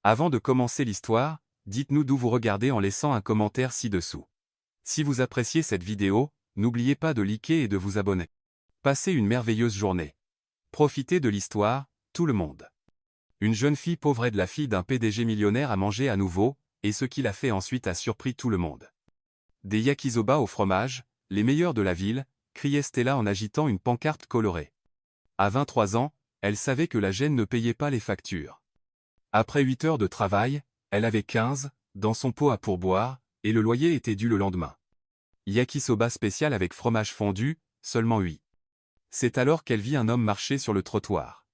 Avant de commencer l'histoire, dites-nous d'où vous regardez en laissant un commentaire ci-dessous. Si vous appréciez cette vidéo, n'oubliez pas de liker et de vous abonner. Passez une merveilleuse journée. Profitez de l'histoire, tout le monde. Une jeune fille pauvre aide la fille d'un PDG millionnaire à manger à nouveau, et ce qu'il a fait ensuite a surpris tout le monde. Des yakisoba au fromage, les meilleurs de la ville, criait Stella en agitant une pancarte colorée. À 23 ans, elle savait que la gêne ne payait pas les factures. Après 8 heures de travail, elle avait 15 dans son pot à pourboire, et le loyer était dû le lendemain. Yakisoba spécial avec fromage fondu, seulement 8. C'est alors qu'elle vit un homme marcher sur le trottoir.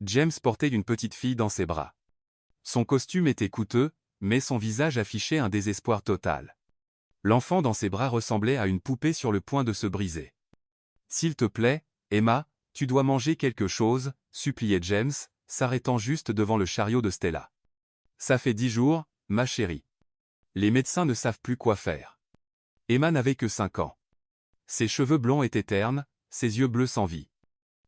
James portait une petite fille dans ses bras. Son costume était coûteux, mais son visage affichait un désespoir total. L'enfant dans ses bras ressemblait à une poupée sur le point de se briser. « S'il te plaît, Emma, tu dois manger quelque chose, » suppliait James, s'arrêtant juste devant le chariot de Stella. « Ça fait 10 jours, ma chérie. Les médecins ne savent plus quoi faire. » Emma n'avait que 5 ans. Ses cheveux blonds étaient ternes, ses yeux bleus sans vie.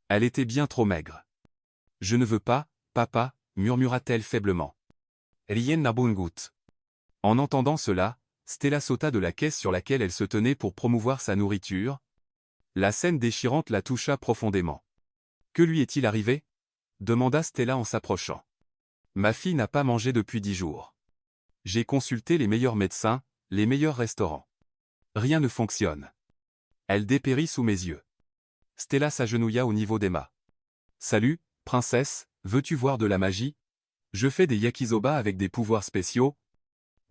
Elle était bien trop maigre. « Je ne veux pas, papa, » murmura-t-elle faiblement. Rien n'a bon goût. En entendant cela, Stella sauta de la caisse sur laquelle elle se tenait pour promouvoir sa nourriture. La scène déchirante la toucha profondément. « Que lui est-il arrivé ?» demanda Stella en s'approchant. « Ma fille n'a pas mangé depuis 10 jours. J'ai consulté les meilleurs médecins, les meilleurs restaurants. Rien ne fonctionne. Elle dépérit sous mes yeux. » Stella s'agenouilla au niveau d'Emma. « Salut, princesse, veux-tu voir de la magie? Je fais des yakisoba avec des pouvoirs spéciaux. »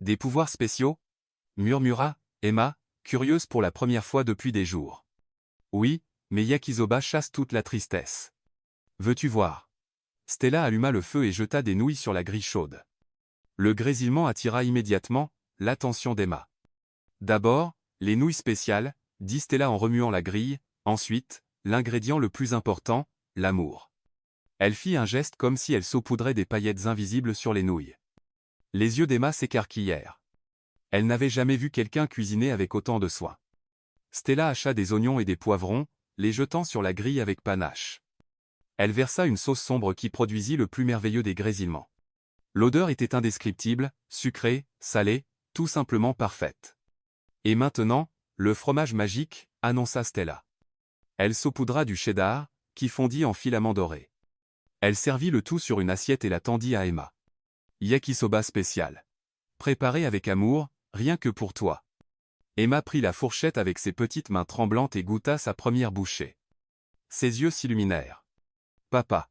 « Des pouvoirs spéciaux ?» murmura Emma, curieuse pour la première fois depuis des jours. « Oui, mes yakisoba chassent toute la tristesse. Veux-tu voir ?» Stella alluma le feu et jeta des nouilles sur la grille chaude. Le grésillement attira immédiatement l'attention d'Emma. « D'abord, les nouilles spéciales, » dit Stella en remuant la grille, « ensuite, l'ingrédient le plus important, l'amour. » Elle fit un geste comme si elle saupoudrait des paillettes invisibles sur les nouilles. Les yeux d'Emma s'écarquillèrent. Elle n'avait jamais vu quelqu'un cuisiner avec autant de soin. Stella hacha des oignons et des poivrons, les jetant sur la grille avec panache. Elle versa une sauce sombre qui produisit le plus merveilleux des grésillements. L'odeur était indescriptible, sucrée, salée, tout simplement parfaite. « Et maintenant, le fromage magique » annonça Stella. Elle saupoudra du cheddar, qui fondit en filaments dorés. Elle servit le tout sur une assiette et la tendit à Emma. « Yakisoba spécial. Préparé avec amour, rien que pour toi. » Emma prit la fourchette avec ses petites mains tremblantes et goûta sa première bouchée. Ses yeux s'illuminèrent. « Papa !»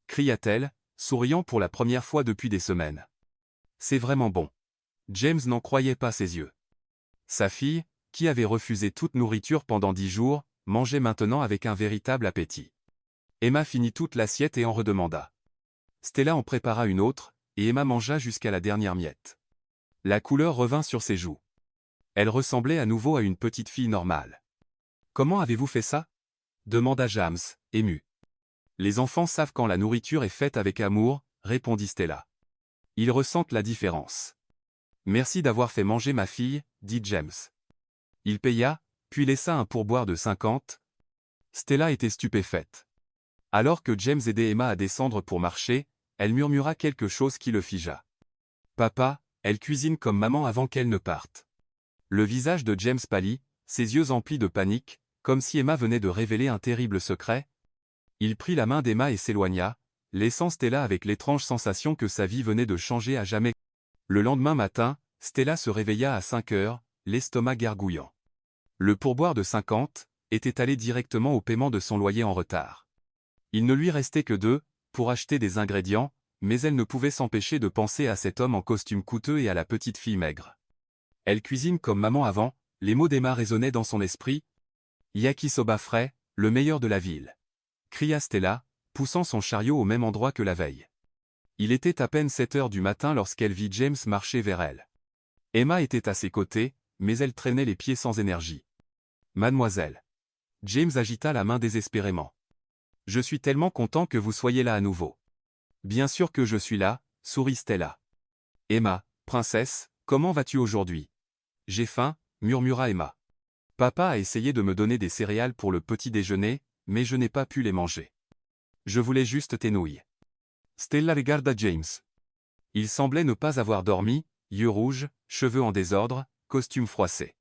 cria-t-elle, souriant pour la première fois depuis des semaines. « C'est vraiment bon. » James n'en croyait pas ses yeux. Sa fille, qui avait refusé toute nourriture pendant 10 jours, mangeait maintenant avec un véritable appétit. Emma finit toute l'assiette et en redemanda. Stella en prépara une autre, et Emma mangea jusqu'à la dernière miette. La couleur revint sur ses joues. Elle ressemblait à nouveau à une petite fille normale. « Comment avez-vous fait ça ?» demanda James, ému. « Les enfants savent quand la nourriture est faite avec amour, » répondit Stella. « Ils ressentent la différence. »« Merci d'avoir fait manger ma fille, » dit James. Il paya, puis laissa un pourboire de 50. Stella était stupéfaite. Alors que James aidait Emma à descendre pour marcher, elle murmura quelque chose qui le figea. « Papa, elle cuisine comme maman avant qu'elle ne parte. » Le visage de James pâlit, ses yeux emplis de panique, comme si Emma venait de révéler un terrible secret. Il prit la main d'Emma et s'éloigna, laissant Stella avec l'étrange sensation que sa vie venait de changer à jamais. Le lendemain matin, Stella se réveilla à 5 heures, l'estomac gargouillant. Le pourboire de 50 était allé directement au paiement de son loyer en retard. Il ne lui restait que 2 pour acheter des ingrédients, mais elle ne pouvait s'empêcher de penser à cet homme en costume coûteux et à la petite fille maigre. Elle cuisine comme maman avant, les mots d'Emma résonnaient dans son esprit. « Yakisoba frais, le meilleur de la ville !» cria Stella, poussant son chariot au même endroit que la veille. Il était à peine 7 heures du matin lorsqu'elle vit James marcher vers elle. Emma était à ses côtés, mais elle traînait les pieds sans énergie. « Mademoiselle. » James agita la main désespérément. « Je suis tellement content que vous soyez là à nouveau. »« Bien sûr que je suis là, » sourit Stella. « Emma, princesse, comment vas-tu aujourd'hui ? » « J'ai faim, » murmura Emma. « Papa a essayé de me donner des céréales pour le petit déjeuner, mais je n'ai pas pu les manger. Je voulais juste tes nouilles. » Stella regarda James. Il semblait ne pas avoir dormi, yeux rouges, cheveux en désordre, costume froissé.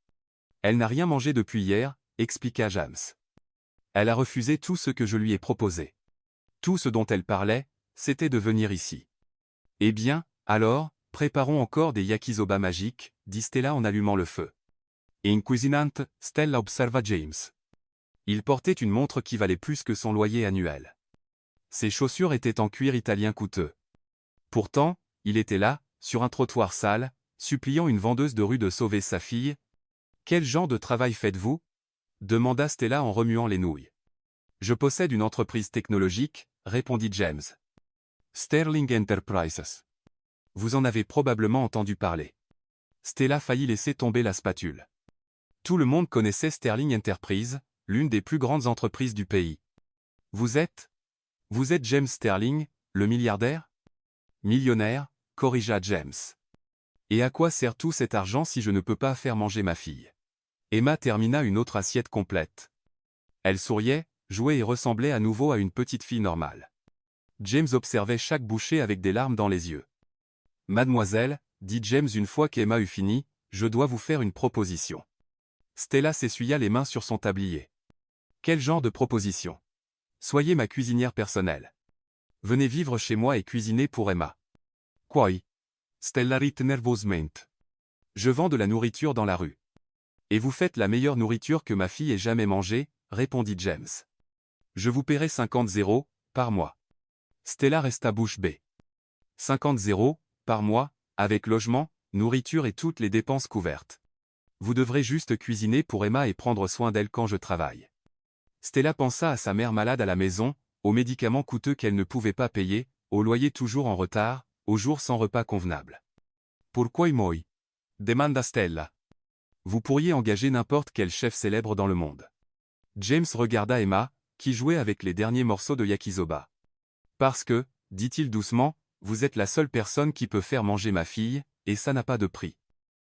Elle n'a rien mangé depuis hier, expliqua James. Elle a refusé tout ce que je lui ai proposé. Tout ce dont elle parlait, c'était de venir ici. Eh bien, alors, préparons encore des yakisoba magiques, dit Stella en allumant le feu. Inquisinante, Stella observa James. Il portait une montre qui valait plus que son loyer annuel. Ses chaussures étaient en cuir italien coûteux. Pourtant, il était là, sur un trottoir sale, suppliant une vendeuse de rue de sauver sa fille. « Quel genre de travail faites-vous » demanda Stella en remuant les nouilles. « Je possède une entreprise technologique, » répondit James. « Sterling Enterprises. Vous en avez probablement entendu parler. » Stella faillit laisser tomber la spatule. Tout le monde connaissait Sterling Enterprises, l'une des plus grandes entreprises du pays. « Vous êtes James Sterling, le milliardaire ?»« Millionnaire, » corrigea James. « Et à quoi sert tout cet argent si je ne peux pas faire manger ma fille ?» Emma termina une autre assiette complète. Elle souriait, jouait et ressemblait à nouveau à une petite fille normale. James observait chaque bouchée avec des larmes dans les yeux. « Mademoiselle, » dit James une fois qu'Emma eut fini, « je dois vous faire une proposition. » Stella s'essuya les mains sur son tablier. « Quel genre de proposition ? » Soyez ma cuisinière personnelle. Venez vivre chez moi et cuisiner pour Emma. Quoi? Stella rit nervosement. Je vends de la nourriture dans la rue. Et vous faites la meilleure nourriture que ma fille ait jamais mangée, répondit James. Je vous paierai 50 € par mois. Stella resta bouche bée. 50 € par mois, avec logement, nourriture et toutes les dépenses couvertes. Vous devrez juste cuisiner pour Emma et prendre soin d'elle quand je travaille. Stella pensa à sa mère malade à la maison, aux médicaments coûteux qu'elle ne pouvait pas payer, au loyer toujours en retard, aux jours sans repas convenable. Pourquoi moi? Demanda Stella. Vous pourriez engager n'importe quel chef célèbre dans le monde. James regarda Emma, qui jouait avec les derniers morceaux de yakisoba. Parce que, dit-il doucement, vous êtes la seule personne qui peut faire manger ma fille, et ça n'a pas de prix.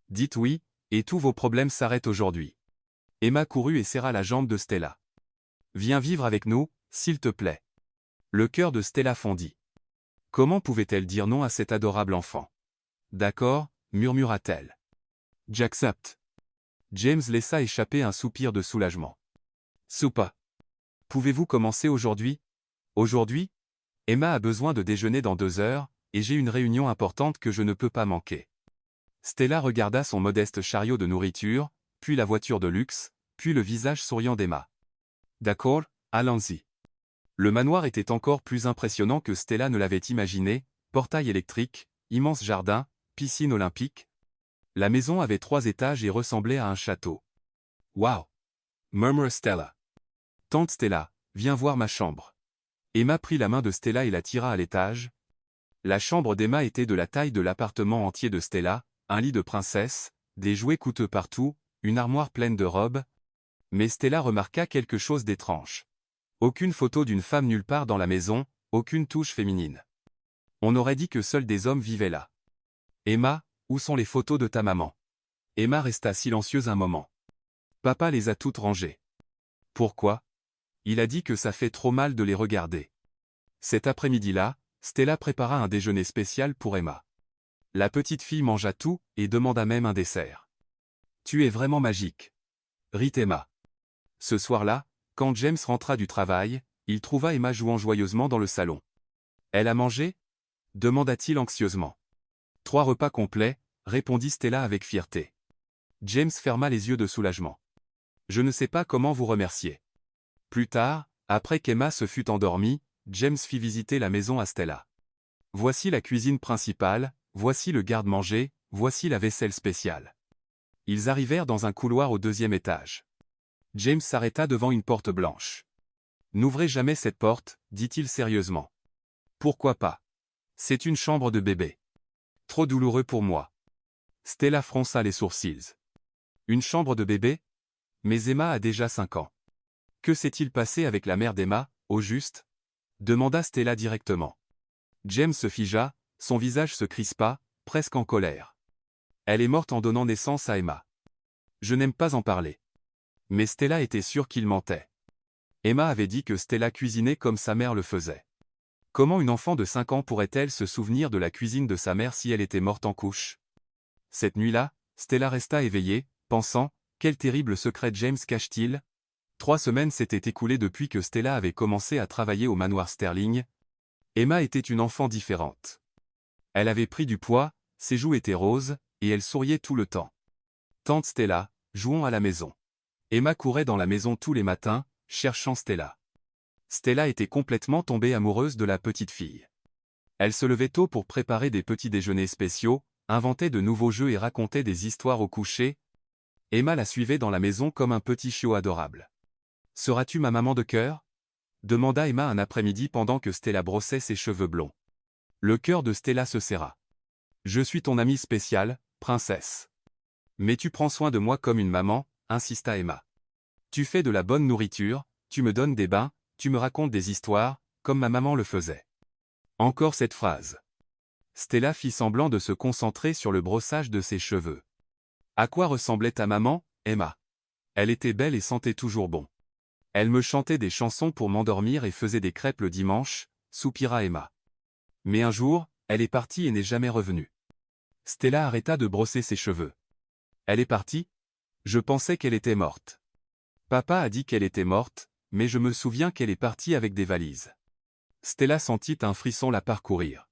Dites oui, et tous vos problèmes s'arrêtent aujourd'hui. Emma courut et serra la jambe de Stella. Viens vivre avec nous, s'il te plaît. Le cœur de Stella fondit. Comment pouvait-elle dire non à cet adorable enfant? D'accord, murmura-t-elle. J'accepte. James laissa échapper un soupir de soulagement. Soupa. Pouvez-vous commencer aujourd'hui? Aujourd'hui? Emma a besoin de déjeuner dans 2 heures, et j'ai une réunion importante que je ne peux pas manquer. Stella regarda son modeste chariot de nourriture, puis la voiture de luxe, puis le visage souriant d'Emma. D'accord, allons-y. Le manoir était encore plus impressionnant que Stella ne l'avait imaginé, portail électrique, immense jardin, piscine olympique. La maison avait 3 étages et ressemblait à un château. Waouh! Murmura Stella. Tante Stella, viens voir ma chambre. Emma prit la main de Stella et la tira à l'étage. La chambre d'Emma était de la taille de l'appartement entier de Stella, un lit de princesse, des jouets coûteux partout, une armoire pleine de robes. Mais Stella remarqua quelque chose d'étrange. Aucune photo d'une femme nulle part dans la maison, aucune touche féminine. On aurait dit que seuls des hommes vivaient là. Emma, où sont les photos de ta maman? Emma resta silencieuse un moment. Papa les a toutes rangées. Pourquoi? Il a dit que ça fait trop mal de les regarder. Cet après-midi-là, Stella prépara un déjeuner spécial pour Emma. La petite fille mangea tout, et demanda même un dessert. Tu es vraiment magique. Rit Emma. Ce soir-là, quand James rentra du travail, il trouva Emma jouant joyeusement dans le salon. Elle a mangé? Demanda-t-il anxieusement. 3 repas complets, répondit Stella avec fierté. James ferma les yeux de soulagement. Je ne sais pas comment vous remercier. Plus tard, après qu'Emma se fut endormie, James fit visiter la maison à Stella. Voici la cuisine principale, voici le garde-manger, voici la vaisselle spéciale. Ils arrivèrent dans un couloir au 2e étage. James s'arrêta devant une porte blanche. N'ouvrez jamais cette porte, dit-il sérieusement. Pourquoi pas? C'est une chambre de bébé. Trop douloureux pour moi. Stella fronça les sourcils. Une chambre de bébé? Mais Emma a déjà 5 ans. Que s'est-il passé avec la mère d'Emma, au juste? Demanda Stella directement. James se figea, son visage se crispa, presque en colère. Elle est morte en donnant naissance à Emma. Je n'aime pas en parler. Mais Stella était sûre qu'il mentait. Emma avait dit que Stella cuisinait comme sa mère le faisait. Comment une enfant de 5 ans pourrait-elle se souvenir de la cuisine de sa mère si elle était morte en couche? Cette nuit-là, Stella resta éveillée, pensant, quel terrible secret James cache-t-il? 3 semaines s'étaient écoulées depuis que Stella avait commencé à travailler au manoir Sterling. Emma était une enfant différente. Elle avait pris du poids, ses joues étaient roses, et elle souriait tout le temps. Tante Stella, jouons à la maison. Emma courait dans la maison tous les matins, cherchant Stella. Stella était complètement tombée amoureuse de la petite fille. Elle se levait tôt pour préparer des petits déjeuners spéciaux, inventait de nouveaux jeux et racontait des histoires au coucher. Emma la suivait dans la maison comme un petit chiot adorable. « Seras-tu ma maman de cœur ?» demanda Emma un après-midi pendant que Stella brossait ses cheveux blonds. Le cœur de Stella se serra. « Je suis ton amie spéciale, princesse. Mais tu prends soin de moi comme une maman, insista Emma. Tu fais de la bonne nourriture, tu me donnes des bains, tu me racontes des histoires, comme ma maman le faisait. » Encore cette phrase. Stella fit semblant de se concentrer sur le brossage de ses cheveux. « À quoi ressemblait ta maman, Emma? Elle était belle et sentait toujours bon. Elle me chantait des chansons pour m'endormir et faisait des crêpes le dimanche, soupira Emma. Mais un jour, elle est partie et n'est jamais revenue. Stella arrêta de brosser ses cheveux. Elle est partie? Je pensais qu'elle était morte. Papa a dit qu'elle était morte, mais je me souviens qu'elle est partie avec des valises. Stella sentit un frisson la parcourir.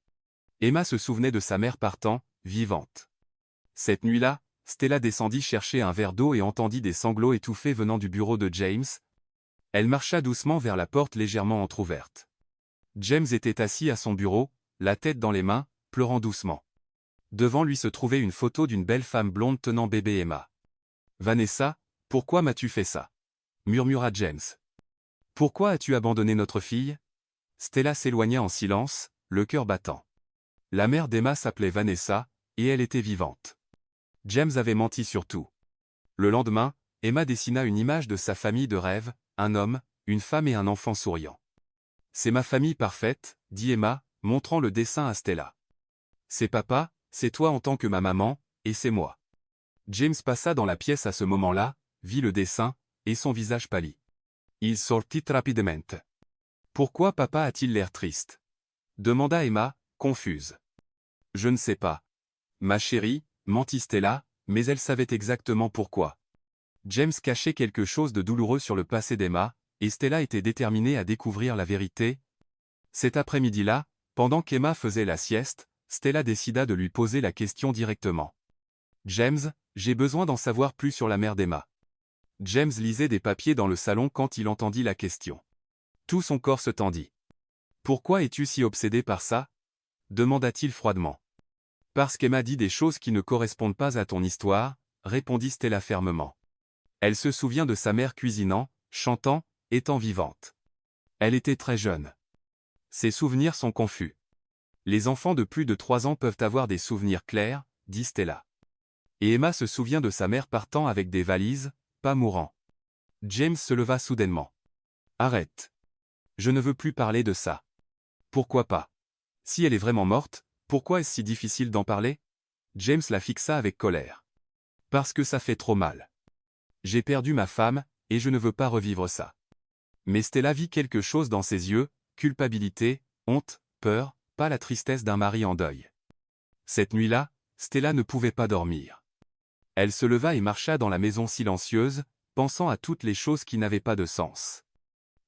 Emma se souvenait de sa mère partant, vivante. Cette nuit-là, Stella descendit chercher un verre d'eau et entendit des sanglots étouffés venant du bureau de James. Elle marcha doucement vers la porte légèrement entr'ouverte. James était assis à son bureau, la tête dans les mains, pleurant doucement. Devant lui se trouvait une photo d'une belle femme blonde tenant bébé Emma. « Vanessa, pourquoi m'as-tu fait ça ?» murmura James. « Pourquoi as-tu abandonné notre fille ?» Stella s'éloigna en silence, le cœur battant. La mère d'Emma s'appelait Vanessa, et elle était vivante. James avait menti sur tout. Le lendemain, Emma dessina une image de sa famille de rêve, un homme, une femme et un enfant souriant. « C'est ma famille parfaite, » dit Emma, montrant le dessin à Stella. « C'est papa, c'est toi en tant que ma maman, et c'est moi. » James passa dans la pièce à ce moment-là, vit le dessin, et son visage pâlit. Il sortit rapidement. « Pourquoi papa a-t-il l'air triste ?» demanda Emma, confuse. « Je ne sais pas. Ma chérie, mentit Stella, mais elle savait exactement pourquoi. James cachait quelque chose de douloureux sur le passé d'Emma, et Stella était déterminée à découvrir la vérité. Cet après-midi-là, pendant qu'Emma faisait la sieste, Stella décida de lui poser la question directement. « James, j'ai besoin d'en savoir plus sur la mère d'Emma. » James lisait des papiers dans le salon quand il entendit la question. Tout son corps se tendit. « Pourquoi es-tu si obsédé par ça ?» demanda-t-il froidement. « Parce qu'Emma dit des choses qui ne correspondent pas à ton histoire, » répondit Stella fermement. Elle se souvient de sa mère cuisinant, chantant, étant vivante. Elle était très jeune. Ses souvenirs sont confus. Les enfants de plus de 3 ans peuvent avoir des souvenirs clairs, dit Stella. Et Emma se souvient de sa mère partant avec des valises, pas mourant. James se leva soudainement. Arrête. Je ne veux plus parler de ça. Pourquoi pas? Si elle est vraiment morte, pourquoi est-ce si difficile d'en parler? James la fixa avec colère. Parce que ça fait trop mal. J'ai perdu ma femme, et je ne veux pas revivre ça. Mais Stella vit quelque chose dans ses yeux, culpabilité, honte, peur, pas la tristesse d'un mari en deuil. Cette nuit-là, Stella ne pouvait pas dormir. Elle se leva et marcha dans la maison silencieuse, pensant à toutes les choses qui n'avaient pas de sens.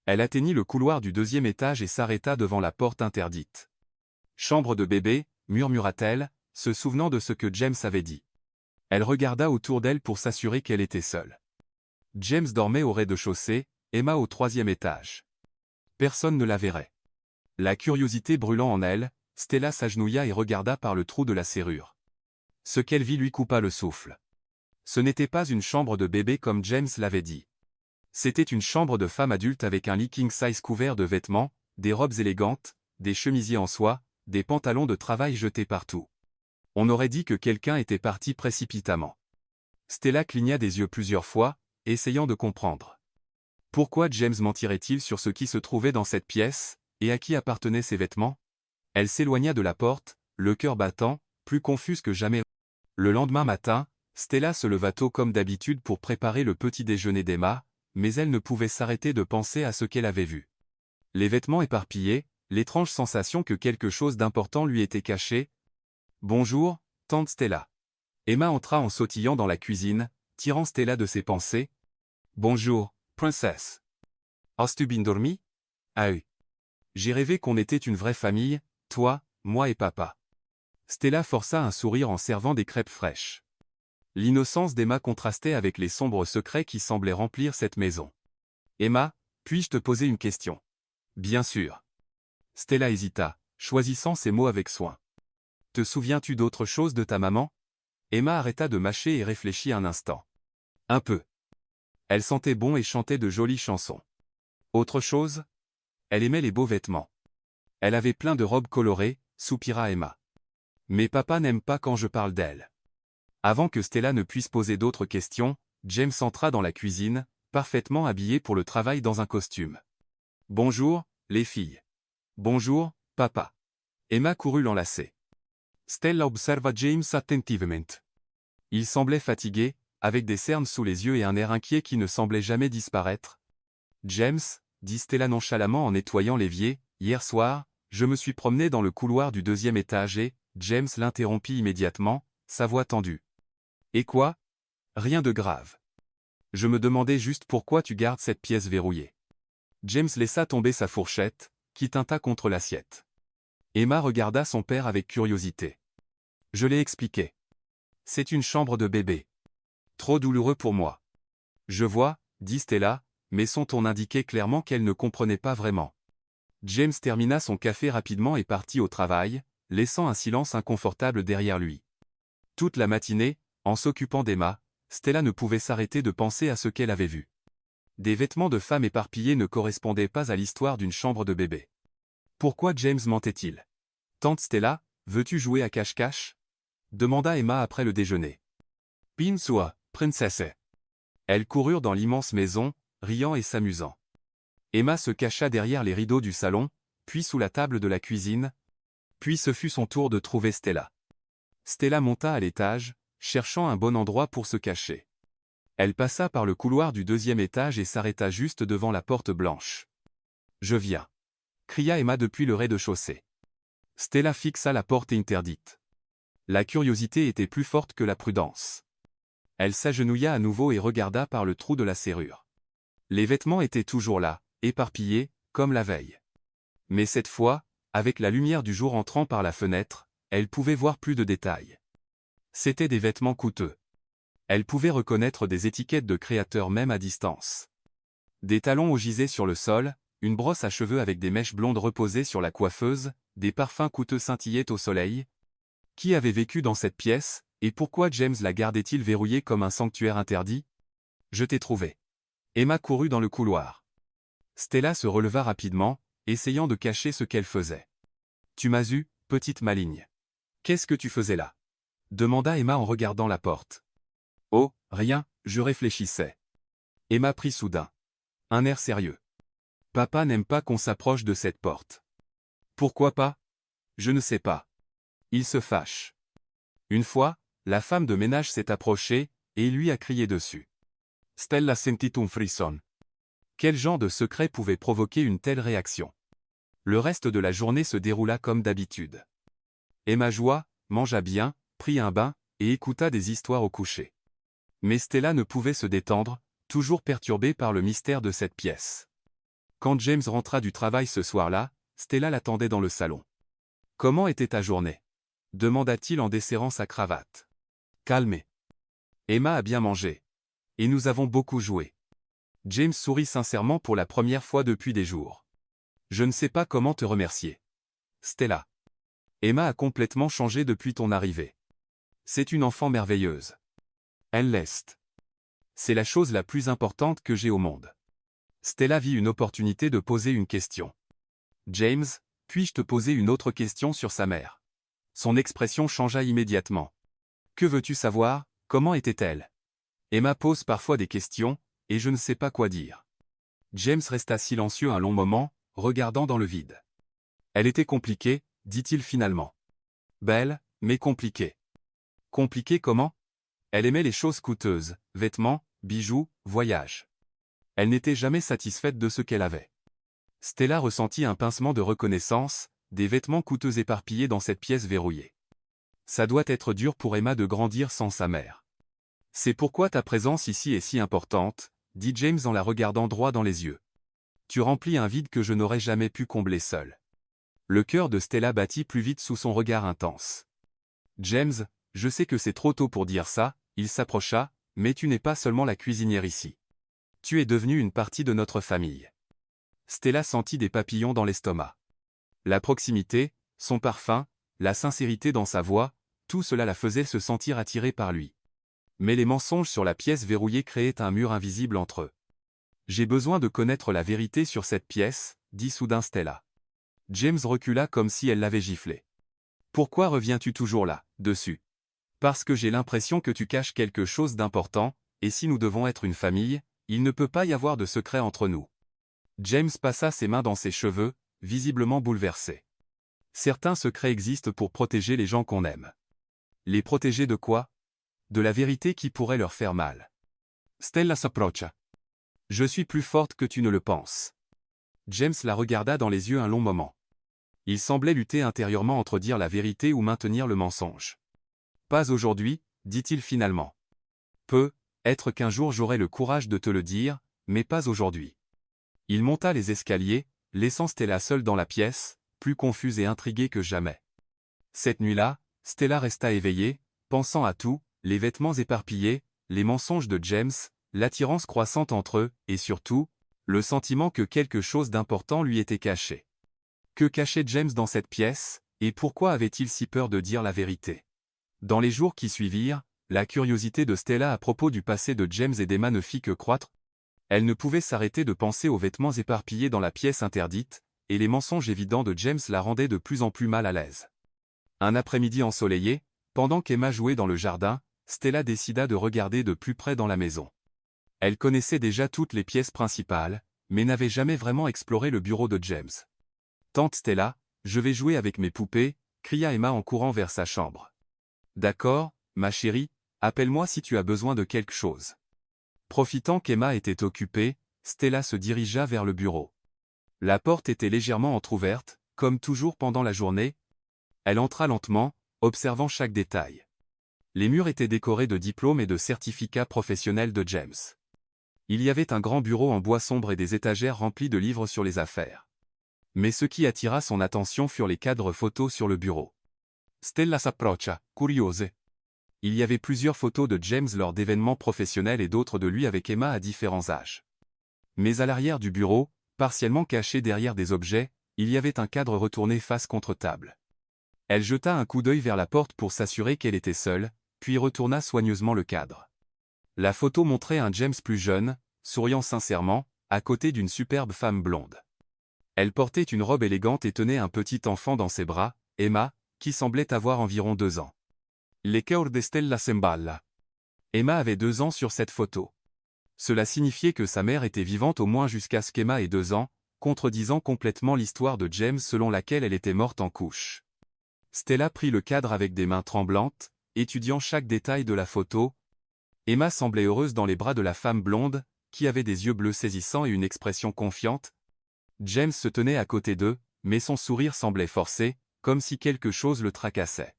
Elle atteignit le couloir du 2e étage et s'arrêta devant la porte interdite. « Chambre de bébé » murmura-t-elle, se souvenant de ce que James avait dit. Elle regarda autour d'elle pour s'assurer qu'elle était seule. James dormait au rez-de-chaussée, Emma au 3e étage. Personne ne la verrait. La curiosité brûlant en elle, Stella s'agenouilla et regarda par le trou de la serrure. Ce qu'elle vit lui coupa le souffle. Ce n'était pas une chambre de bébé comme James l'avait dit. C'était une chambre de femme adulte avec un lit king-size couvert de vêtements, des robes élégantes, des chemisiers en soie, des pantalons de travail jetés partout. On aurait dit que quelqu'un était parti précipitamment. Stella cligna des yeux plusieurs fois, essayant de comprendre. Pourquoi James mentirait-il sur ce qui se trouvait dans cette pièce, et à qui appartenaient ces vêtements? Elle s'éloigna de la porte, le cœur battant, plus confuse que jamais. Le lendemain matin, Stella se leva tôt comme d'habitude pour préparer le petit déjeuner d'Emma, mais elle ne pouvait s'arrêter de penser à ce qu'elle avait vu. Les vêtements éparpillés, l'étrange sensation que quelque chose d'important lui était caché. « Bonjour, tante Stella. » Emma entra en sautillant dans la cuisine, tirant Stella de ses pensées. « Bonjour, princesse. Hast du bien dormi? Ah oui. J'ai rêvé qu'on était une vraie famille, toi, moi et papa. » Stella força un sourire en servant des crêpes fraîches. L'innocence d'Emma contrastait avec les sombres secrets qui semblaient remplir cette maison. « Emma, puis-je te poser une question? » « Bien sûr. » Stella hésita, choisissant ses mots avec soin. « Te souviens-tu d'autre chose de ta maman? » Emma arrêta de mâcher et réfléchit un instant. « Un peu. Elle sentait bon et chantait de jolies chansons. Autre chose? Elle aimait les beaux vêtements. Elle avait plein de robes colorées, soupira Emma. Mais papa n'aime pas quand je parle d'elle. » Avant que Stella ne puisse poser d'autres questions, James entra dans la cuisine, parfaitement habillé pour le travail dans un costume. « Bonjour, les filles. »« Bonjour, papa. » Emma courut l'enlacer. Stella observa James attentivement. Il semblait fatigué, avec des cernes sous les yeux et un air inquiet qui ne semblait jamais disparaître. « James, » dit Stella nonchalamment en nettoyant l'évier, « hier soir, je me suis promené dans le couloir du 2e étage et, James l'interrompit immédiatement, sa voix tendue. « Et quoi? Rien de grave. Je me demandais juste pourquoi tu gardes cette pièce verrouillée. » James laissa tomber sa fourchette, qui tinta contre l'assiette. Emma regarda son père avec curiosité. « Je l'ai expliqué. C'est une chambre de bébé. Trop douloureux pour moi. »« Je vois, » dit Stella, mais son ton indiquait clairement qu'elle ne comprenait pas vraiment. James termina son café rapidement et partit au travail, laissant un silence inconfortable derrière lui. Toute la matinée, en s'occupant d'Emma, Stella ne pouvait s'arrêter de penser à ce qu'elle avait vu. Des vêtements de femme éparpillés ne correspondaient pas à l'histoire d'une chambre de bébé. Pourquoi James mentait-il? « Tante Stella, veux-tu jouer à cache-cache » demanda Emma après le déjeuner. « Bien sûr, princesse. » Elles coururent dans l'immense maison, riant et s'amusant. Emma se cacha derrière les rideaux du salon, puis sous la table de la cuisine. Puis ce fut son tour de trouver Stella. Stella monta à l'étage, cherchant un bon endroit pour se cacher. Elle passa par le couloir du 2e étage et s'arrêta juste devant la porte blanche. « Je viens !» cria Emma depuis le rez-de-chaussée. Stella fixa la porte interdite. La curiosité était plus forte que la prudence. Elle s'agenouilla à nouveau et regarda par le trou de la serrure. Les vêtements étaient toujours là, éparpillés, comme la veille. Mais cette fois, avec la lumière du jour entrant par la fenêtre, elle pouvait voir plus de détails. C'étaient des vêtements coûteux. Elle pouvait reconnaître des étiquettes de créateurs même à distance. Des talons gisaient sur le sol, une brosse à cheveux avec des mèches blondes reposées sur la coiffeuse, des parfums coûteux scintillaient au soleil. Qui avait vécu dans cette pièce, et pourquoi James la gardait-il verrouillée comme un sanctuaire interdit? « Je t'ai trouvé. » Emma courut dans le couloir. Stella se releva rapidement, essayant de cacher ce qu'elle faisait. « Tu m'as eu, petite maligne. Qu'est-ce que tu faisais là ?» demanda Emma en regardant la porte. « Oh, rien, je réfléchissais. » Emma prit soudain un air sérieux. « Papa n'aime pas qu'on s'approche de cette porte. »« Pourquoi pas? » ?»« Je ne sais pas. Il se fâche. » Une fois, la femme de ménage s'est approchée, et lui a crié dessus. Stella sentit un frisson. Quel genre de secret pouvait provoquer une telle réaction? Le reste de la journée se déroula comme d'habitude. Emma joua, mangea bien, prit un bain, et écouta des histoires au coucher. Mais Stella ne pouvait se détendre, toujours perturbée par le mystère de cette pièce. Quand James rentra du travail ce soir-là, Stella l'attendait dans le salon. « Comment était ta journée » demanda-t-il en desserrant sa cravate. « Calmé. Emma a bien mangé. Et nous avons beaucoup joué. » James sourit sincèrement pour la première fois depuis des jours. « Je ne sais pas comment te remercier. Stella. Emma a complètement changé depuis ton arrivée. C'est une enfant merveilleuse. Elle l'est. C'est la chose la plus importante que j'ai au monde. » Stella vit une opportunité de poser une question. « James, puis-je te poser une autre question sur sa mère ?» Son expression changea immédiatement. « Que veux-tu savoir, comment était-elle » Emma pose parfois des questions, et je ne sais pas quoi dire. James resta silencieux un long moment, regardant dans le vide. « Elle était compliquée, dit-il finalement. Belle, mais compliquée. » Compliquée comment? Elle aimait les choses coûteuses, vêtements, bijoux, voyages. Elle n'était jamais satisfaite de ce qu'elle avait. Stella ressentit un pincement de reconnaissance, des vêtements coûteux éparpillés dans cette pièce verrouillée. Ça doit être dur pour Emma de grandir sans sa mère. C'est pourquoi ta présence ici est si importante, dit James en la regardant droit dans les yeux. Tu remplis un vide que je n'aurais jamais pu combler seul. Le cœur de Stella battit plus vite sous son regard intense. James, je sais que c'est trop tôt pour dire ça, il s'approcha, mais tu n'es pas seulement la cuisinière ici. Tu es devenue une partie de notre famille. Stella sentit des papillons dans l'estomac. La proximité, son parfum, la sincérité dans sa voix, tout cela la faisait se sentir attirée par lui. Mais les mensonges sur la pièce verrouillée créaient un mur invisible entre eux. J'ai besoin de connaître la vérité sur cette pièce, dit soudain Stella. James recula comme si elle l'avait giflé. Pourquoi reviens-tu toujours là, dessus? Parce que j'ai l'impression que tu caches quelque chose d'important, et si nous devons être une famille, il ne peut pas y avoir de secret entre nous. James passa ses mains dans ses cheveux, visiblement bouleversé. Certains secrets existent pour protéger les gens qu'on aime. Les protéger de quoi? De la vérité qui pourrait leur faire mal. Stella s'approcha. Je suis plus forte que tu ne le penses. James la regarda dans les yeux un long moment. Il semblait lutter intérieurement entre dire la vérité ou maintenir le mensonge. Pas aujourd'hui, dit-il finalement. Peut-être qu'un jour j'aurai le courage de te le dire, mais pas aujourd'hui. Il monta les escaliers, laissant Stella seule dans la pièce, plus confuse et intriguée que jamais. Cette nuit-là, Stella resta éveillée, pensant à tout, les vêtements éparpillés, les mensonges de James, l'attirance croissante entre eux, et surtout, le sentiment que quelque chose d'important lui était caché. Que cachait James dans cette pièce, et pourquoi avait-il si peur de dire la vérité? Dans les jours qui suivirent, la curiosité de Stella à propos du passé de James et d'Emma ne fit que croître. Elle ne pouvait s'arrêter de penser aux vêtements éparpillés dans la pièce interdite, et les mensonges évidents de James la rendaient de plus en plus mal à l'aise. Un après-midi ensoleillé, pendant qu'Emma jouait dans le jardin, Stella décida de regarder de plus près dans la maison. Elle connaissait déjà toutes les pièces principales, mais n'avait jamais vraiment exploré le bureau de James. « Tante Stella, je vais jouer avec mes poupées », cria Emma en courant vers sa chambre. « D'accord, ma chérie, appelle-moi si tu as besoin de quelque chose. » Profitant qu'Emma était occupée, Stella se dirigea vers le bureau. La porte était légèrement entr'ouverte, comme toujours pendant la journée. Elle entra lentement, observant chaque détail. Les murs étaient décorés de diplômes et de certificats professionnels de James. Il y avait un grand bureau en bois sombre et des étagères remplies de livres sur les affaires. Mais ce qui attira son attention furent les cadres photos sur le bureau. Stella s'approcha, curiosa. Il y avait plusieurs photos de James lors d'événements professionnels et d'autres de lui avec Emma à différents âges. Mais à l'arrière du bureau, partiellement caché derrière des objets, il y avait un cadre retourné face contre table. Elle jeta un coup d'œil vers la porte pour s'assurer qu'elle était seule, puis retourna soigneusement le cadre. La photo montrait un James plus jeune, souriant sincèrement, à côté d'une superbe femme blonde. Elle portait une robe élégante et tenait un petit enfant dans ses bras, Emma, qui semblait avoir environ 2 ans. Le cœur de Stella s'emballa. Emma avait 2 ans sur cette photo. Cela signifiait que sa mère était vivante au moins jusqu'à ce qu'Emma ait 2 ans, contredisant complètement l'histoire de James selon laquelle elle était morte en couche. Stella prit le cadre avec des mains tremblantes, étudiant chaque détail de la photo. Emma semblait heureuse dans les bras de la femme blonde, qui avait des yeux bleus saisissants et une expression confiante. James se tenait à côté d'eux, mais son sourire semblait forcé, comme si quelque chose le tracassait.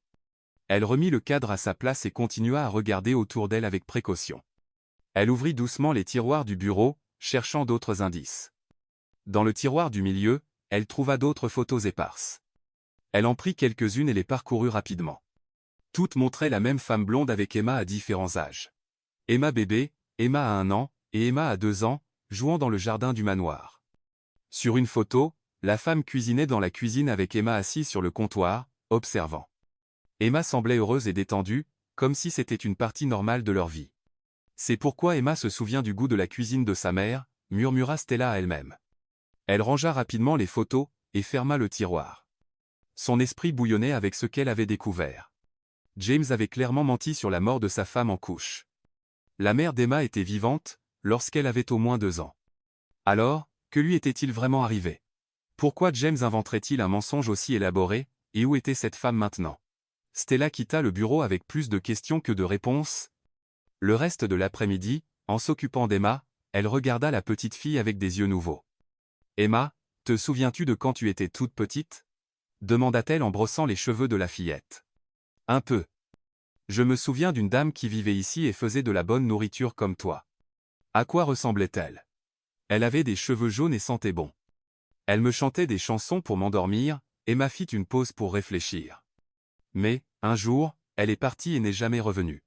Elle remit le cadre à sa place et continua à regarder autour d'elle avec précaution. Elle ouvrit doucement les tiroirs du bureau, cherchant d'autres indices. Dans le tiroir du milieu, elle trouva d'autres photos éparses. Elle en prit quelques-unes et les parcourut rapidement. Toutes montraient la même femme blonde avec Emma à différents âges. Emma bébé, Emma à 1 an, et Emma à 2 ans, jouant dans le jardin du manoir. Sur une photo, la femme cuisinait dans la cuisine avec Emma assise sur le comptoir, observant. Emma semblait heureuse et détendue, comme si c'était une partie normale de leur vie. C'est pourquoi Emma se souvient du goût de la cuisine de sa mère, murmura Stella à elle-même. Elle rangea rapidement les photos, et ferma le tiroir. Son esprit bouillonnait avec ce qu'elle avait découvert. James avait clairement menti sur la mort de sa femme en couche. La mère d'Emma était vivante, lorsqu'elle avait au moins 2 ans. Alors, que lui était-il vraiment arrivé? Pourquoi James inventerait-il un mensonge aussi élaboré, et où était cette femme maintenant? Stella quitta le bureau avec plus de questions que de réponses. Le reste de l'après-midi, en s'occupant d'Emma, elle regarda la petite fille avec des yeux nouveaux. « Emma, Te souviens-tu de quand tu étais toute petite? Demanda-t-elle en brossant les cheveux de la fillette. Un peu. Je me souviens d'une dame qui vivait ici et faisait de la bonne nourriture comme toi. À quoi ressemblait-elle? Elle avait des cheveux jaunes et sentait bon. Elle me chantait des chansons pour m'endormir, Emma fit une pause pour réfléchir. Mais, un jour, elle est partie et n'est jamais revenue.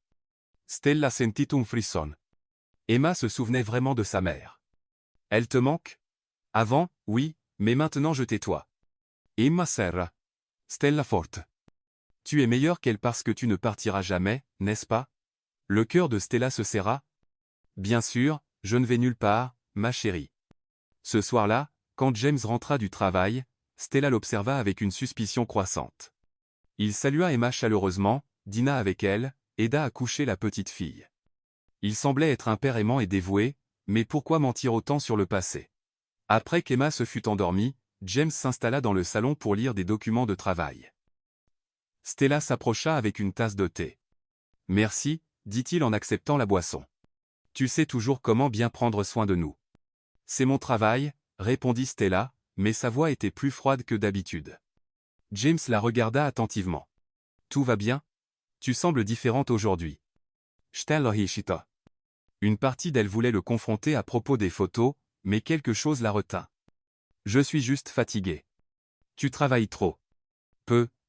Stella sentit un frisson. Emma se souvenait vraiment de sa mère. Elle te manque? Avant, oui, mais maintenant je tais-toi. Emma serra. Stella forte. Tu es meilleure qu'elle parce que tu ne partiras jamais, n'est-ce pas? Le cœur de Stella se serra. Bien sûr, je ne vais nulle part, ma chérie. Ce soir-là, quand James rentra du travail, Stella l'observa avec une suspicion croissante. Il salua Emma chaleureusement, dîna avec elle, aida à coucher la petite fille. Il semblait être un père aimant et dévoué, mais pourquoi mentir autant sur le passé? Après qu'Emma se fut endormie, James s'installa dans le salon pour lire des documents de travail. Stella s'approcha avec une tasse de thé. « Merci, dit-il en acceptant la boisson. Tu sais toujours comment bien prendre soin de nous. C'est mon travail, répondit Stella, mais sa voix était plus froide que d'habitude. James la regarda attentivement. Tout va bien? Tu sembles différente aujourd'hui. Stella hishita. Une partie d'elle voulait le confronter à propos des photos, mais quelque chose la retint. Je suis juste fatiguée. Tu travailles trop.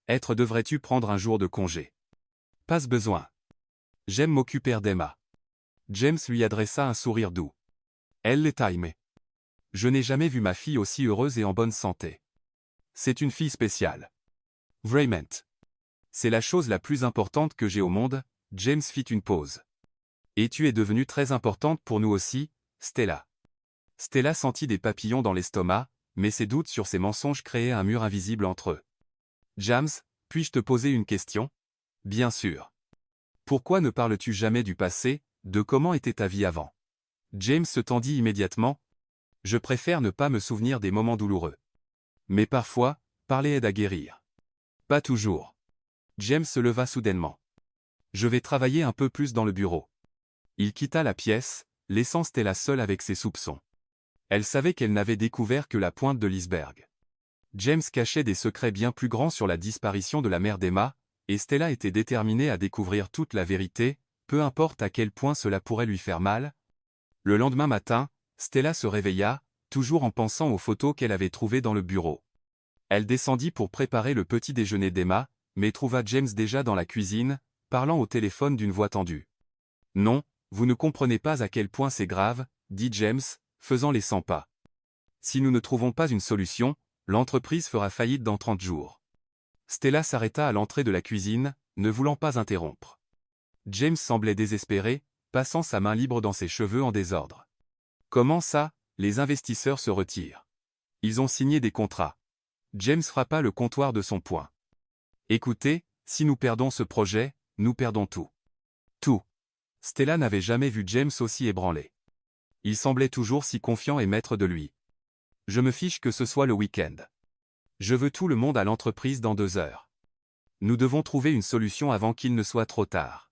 Devrais-tu prendre un jour de congé? Pas besoin. J'aime m'occuper d'Emma. James lui adressa un sourire doux. Elle l'est aimée. Je n'ai jamais vu ma fille aussi heureuse et en bonne santé. C'est une fille spéciale. Vraiment. C'est la chose la plus importante que j'ai au monde, James fit une pause. Et tu es devenue très importante pour nous aussi, Stella. Stella sentit des papillons dans l'estomac, mais ses doutes sur ses mensonges créaient un mur invisible entre eux. James, puis-je te poser une question? Bien sûr. Pourquoi ne parles-tu jamais du passé, de comment était ta vie avant? James se tendit immédiatement. Je préfère ne pas me souvenir des moments douloureux. Mais parfois, parler aide à guérir. Pas toujours. James se leva soudainement. Je vais travailler un peu plus dans le bureau. Il quitta la pièce, laissant Stella seule avec ses soupçons. Elle savait qu'elle n'avait découvert que la pointe de l'iceberg. James cachait des secrets bien plus grands sur la disparition de la mère d'Emma, et Stella était déterminée à découvrir toute la vérité, peu importe à quel point cela pourrait lui faire mal. Le lendemain matin, Stella se réveilla, toujours en pensant aux photos qu'elle avait trouvées dans le bureau. Elle descendit pour préparer le petit déjeuner d'Emma, mais trouva James déjà dans la cuisine, parlant au téléphone d'une voix tendue. « Non, vous ne comprenez pas à quel point c'est grave, » dit James, faisant les 100 pas. « Si nous ne trouvons pas une solution, l'entreprise fera faillite dans 30 jours. » Stella s'arrêta à l'entrée de la cuisine, ne voulant pas interrompre. James semblait désespéré, passant sa main libre dans ses cheveux en désordre. « Comment ça, les investisseurs se retirent? Ils ont signé des contrats. » James frappa le comptoir de son poing. « Écoutez, si nous perdons ce projet, nous perdons tout. » Tout. Stella n'avait jamais vu James aussi ébranlé. Il semblait toujours si confiant et maître de lui. « Je me fiche que ce soit le week-end. Je veux tout le monde à l'entreprise dans 2 heures. Nous devons trouver une solution avant qu'il ne soit trop tard. »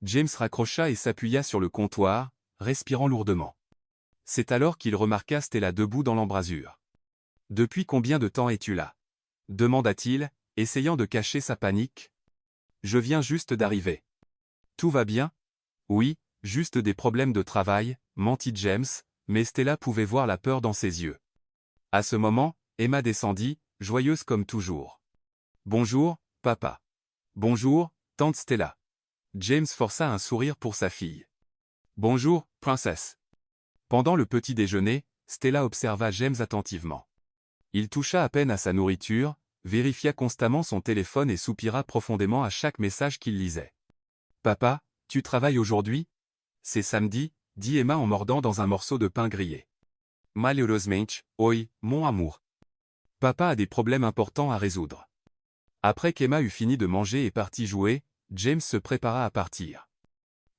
James raccrocha et s'appuya sur le comptoir, respirant lourdement. C'est alors qu'il remarqua Stella debout dans l'embrasure. « Depuis combien de temps es-tu là? » demanda-t-il, essayant de cacher sa panique. « Je viens juste d'arriver. »« Tout va bien? » »« Oui, juste des problèmes de travail, » mentit James, mais Stella pouvait voir la peur dans ses yeux. À ce moment, Emma descendit, joyeuse comme toujours. « Bonjour, papa. »« Bonjour, tante Stella. » James força un sourire pour sa fille. « Bonjour, princesse. » Pendant le petit déjeuner, Stella observa James attentivement. Il toucha à peine à sa nourriture, vérifia constamment son téléphone et soupira profondément à chaque message qu'il lisait. « Papa, tu travailles aujourd'hui? »« C'est samedi, » dit Emma en mordant dans un morceau de pain grillé. « Malheureusement, oui, mon amour. Papa a des problèmes importants à résoudre. » Après qu'Emma eut fini de manger et partit jouer, James se prépara à partir.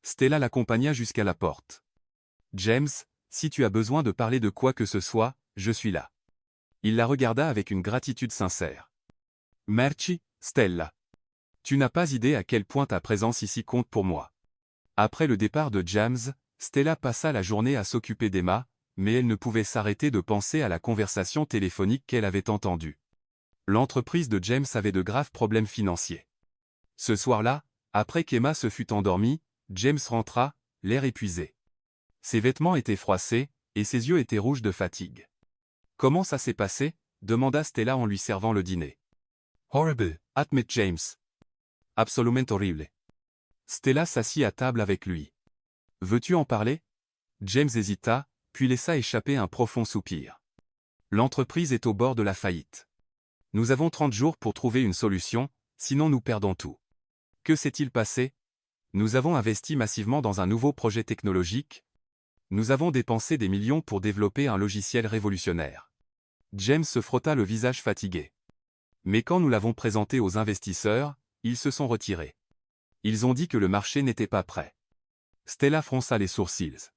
Stella l'accompagna jusqu'à la porte. « James, si tu as besoin de parler de quoi que ce soit, je suis là. » Il la regarda avec une gratitude sincère. « Merci, Stella. Tu n'as pas idée à quel point ta présence ici compte pour moi. » Après le départ de James, Stella passa la journée à s'occuper d'Emma, mais elle ne pouvait s'arrêter de penser à la conversation téléphonique qu'elle avait entendue. L'entreprise de James avait de graves problèmes financiers. Ce soir-là, après qu'Emma se fût endormie, James rentra, l'air épuisé. Ses vêtements étaient froissés, et ses yeux étaient rouges de fatigue. « Comment ça s'est passé ?» demanda Stella en lui servant le dîner. « Horrible, admit James. Absolument horrible. » Stella s'assit à table avec lui. « Veux-tu en parler ?» James hésita, puis laissa échapper un profond soupir. « L'entreprise est au bord de la faillite. Nous avons 30 jours pour trouver une solution, sinon nous perdons tout. » Que s'est-il passé? Nous avons investi massivement dans un nouveau projet technologique. Nous avons dépensé des millions pour développer un logiciel révolutionnaire. James se frotta le visage fatigué. Mais quand nous l'avons présenté aux investisseurs, ils se sont retirés. Ils ont dit que le marché n'était pas prêt. Stella fronça les sourcils.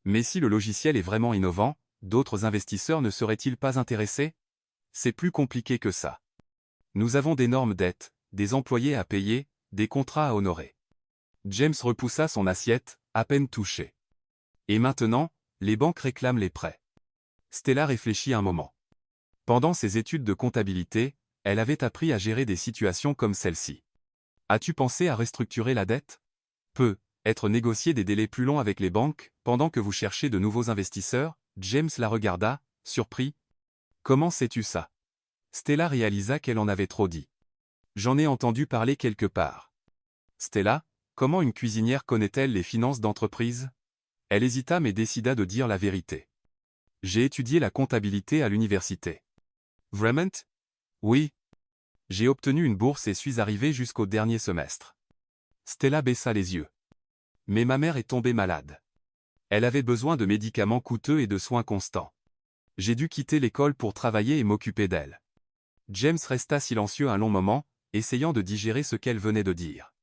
Mais si le logiciel est vraiment innovant, d'autres investisseurs ne seraient-ils pas intéressés? C'est plus compliqué que ça. Nous avons d'énormes dettes, des employés à payer, des contrats à honorer. James repoussa son assiette, à peine touchée. Et maintenant, les banques réclament les prêts. Stella réfléchit un moment. Pendant ses études de comptabilité, elle avait appris à gérer des situations comme celle-ci. As-tu pensé à restructurer la dette? Peut-être négocier des délais plus longs avec les banques, pendant que vous cherchez de nouveaux investisseurs? James la regarda, surpris. Comment sais-tu ça? Stella réalisa qu'elle en avait trop dit. J'en ai entendu parler quelque part. Stella, comment une cuisinière connaît-elle les finances d'entreprise? Elle hésita mais décida de dire la vérité. J'ai étudié la comptabilité à l'université. Vraiment? Oui. J'ai obtenu une bourse et suis arrivé jusqu'au dernier semestre. Stella baissa les yeux. Mais ma mère est tombée malade. Elle avait besoin de médicaments coûteux et de soins constants. J'ai dû quitter l'école pour travailler et m'occuper d'elle. James resta silencieux un long moment, essayant de digérer ce qu'elle venait de dire.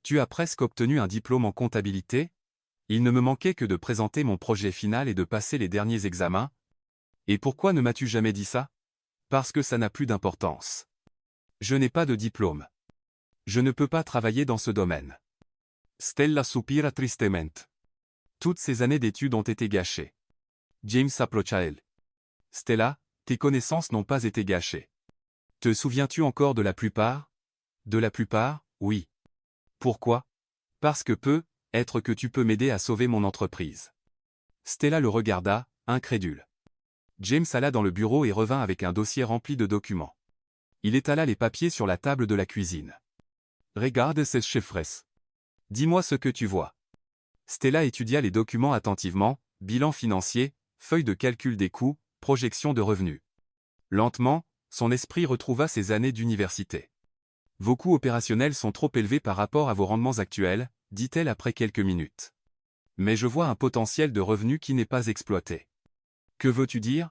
Tu as presque obtenu un diplôme en comptabilité? Il ne me manquait que de présenter mon projet final et de passer les derniers examens. Et pourquoi ne m'as-tu jamais dit ça? Parce que ça n'a plus d'importance. Je n'ai pas de diplôme. Je ne peux pas travailler dans ce domaine. Stella soupira tristement. Toutes ces années d'études ont été gâchées. James s'approcha elle. Stella, tes connaissances n'ont pas été gâchées. Te souviens-tu encore de la plupart? De la plupart, oui. Pourquoi? Parce que peut-être que tu peux m'aider à sauver mon entreprise. Stella le regarda, incrédule. James alla dans le bureau et revint avec un dossier rempli de documents. Il étala les papiers sur la table de la cuisine. Regarde ces chiffres. Dis-moi ce que tu vois. Stella étudia les documents attentivement, bilan financier, feuille de calcul des coûts, projection de revenus. Lentement, son esprit retrouva ses années d'université. Vos coûts opérationnels sont trop élevés par rapport à vos rendements actuels, dit-elle après quelques minutes. Mais je vois un potentiel de revenus qui n'est pas exploité. Que veux-tu dire?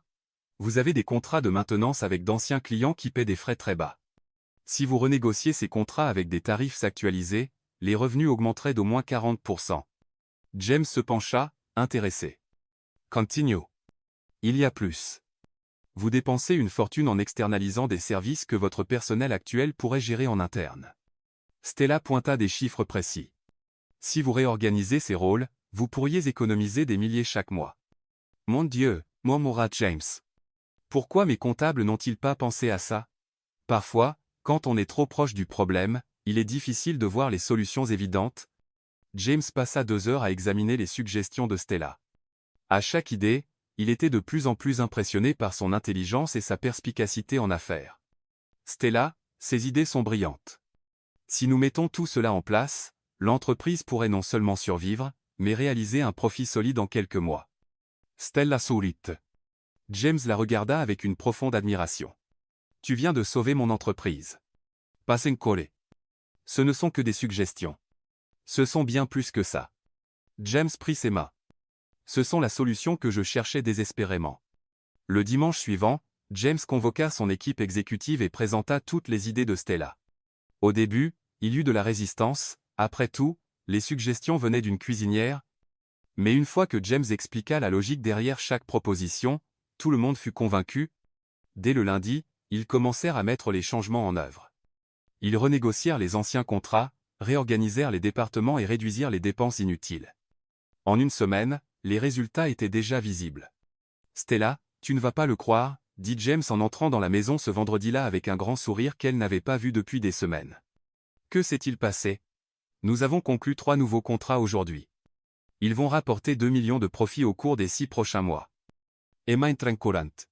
Vous avez des contrats de maintenance avec d'anciens clients qui paient des frais très bas. Si vous renégociez ces contrats avec des tarifs actualisés, les revenus augmenteraient d'au moins 40%. James se pencha, intéressé. Continue. Il y a plus. Vous dépensez une fortune en externalisant des services que votre personnel actuel pourrait gérer en interne. Stella pointa des chiffres précis. Si vous réorganisez ces rôles, vous pourriez économiser des milliers chaque mois. Mon Dieu, murmura James. Pourquoi mes comptables n'ont-ils pas pensé à ça? Parfois, quand on est trop proche du problème, il est difficile de voir les solutions évidentes. James passa 2 heures à examiner les suggestions de Stella. À chaque idée, il était de plus en plus impressionné par son intelligence et sa perspicacité en affaires. Stella, ces idées sont brillantes. Si nous mettons tout cela en place, l'entreprise pourrait non seulement survivre, mais réaliser un profit solide en quelques mois. Stella sourit. James la regarda avec une profonde admiration. Tu viens de sauver mon entreprise. Pas collé. Ce ne sont que des suggestions. Ce sont bien plus que ça. James prit ses mains. Ce sont la solution que je cherchais désespérément. Le dimanche suivant, James convoqua son équipe exécutive et présenta toutes les idées de Stella. Au début, il y eut de la résistance, après tout, les suggestions venaient d'une cuisinière. Mais une fois que James expliqua la logique derrière chaque proposition, tout le monde fut convaincu. Dès le lundi, ils commencèrent à mettre les changements en œuvre. Ils renégocièrent les anciens contrats, réorganisèrent les départements et réduisirent les dépenses inutiles. En une semaine, les résultats étaient déjà visibles. Stella, tu ne vas pas le croire, dit James en entrant dans la maison ce vendredi-là avec un grand sourire qu'elle n'avait pas vu depuis des semaines. Que s'est-il passé? Nous avons conclu 3 nouveaux contrats aujourd'hui. Ils vont rapporter 2 millions de profits au cours des 6 prochains mois. Emma intranquillante.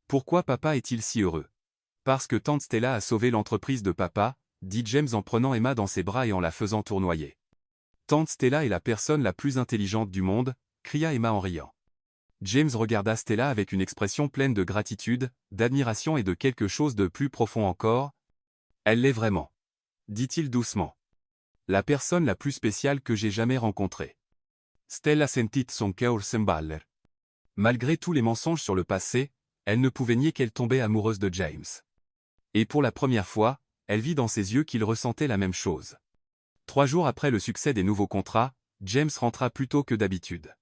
Pourquoi papa est-il si heureux? Parce que tante Stella a sauvé l'entreprise de papa, dit James en prenant Emma dans ses bras et en la faisant tournoyer. Tante Stella est la personne la plus intelligente du monde, cria Emma en riant. James regarda Stella avec une expression pleine de gratitude, d'admiration et de quelque chose de plus profond encore. Elle l'est vraiment, dit-il doucement. La personne la plus spéciale que j'ai jamais rencontrée. Stella sentit son cœur s'emballer. Malgré tous les mensonges sur le passé, elle ne pouvait nier qu'elle tombait amoureuse de James. Et pour la première fois, elle vit dans ses yeux qu'il ressentait la même chose. 3 jours après le succès des nouveaux contrats, James rentra plus tôt que d'habitude.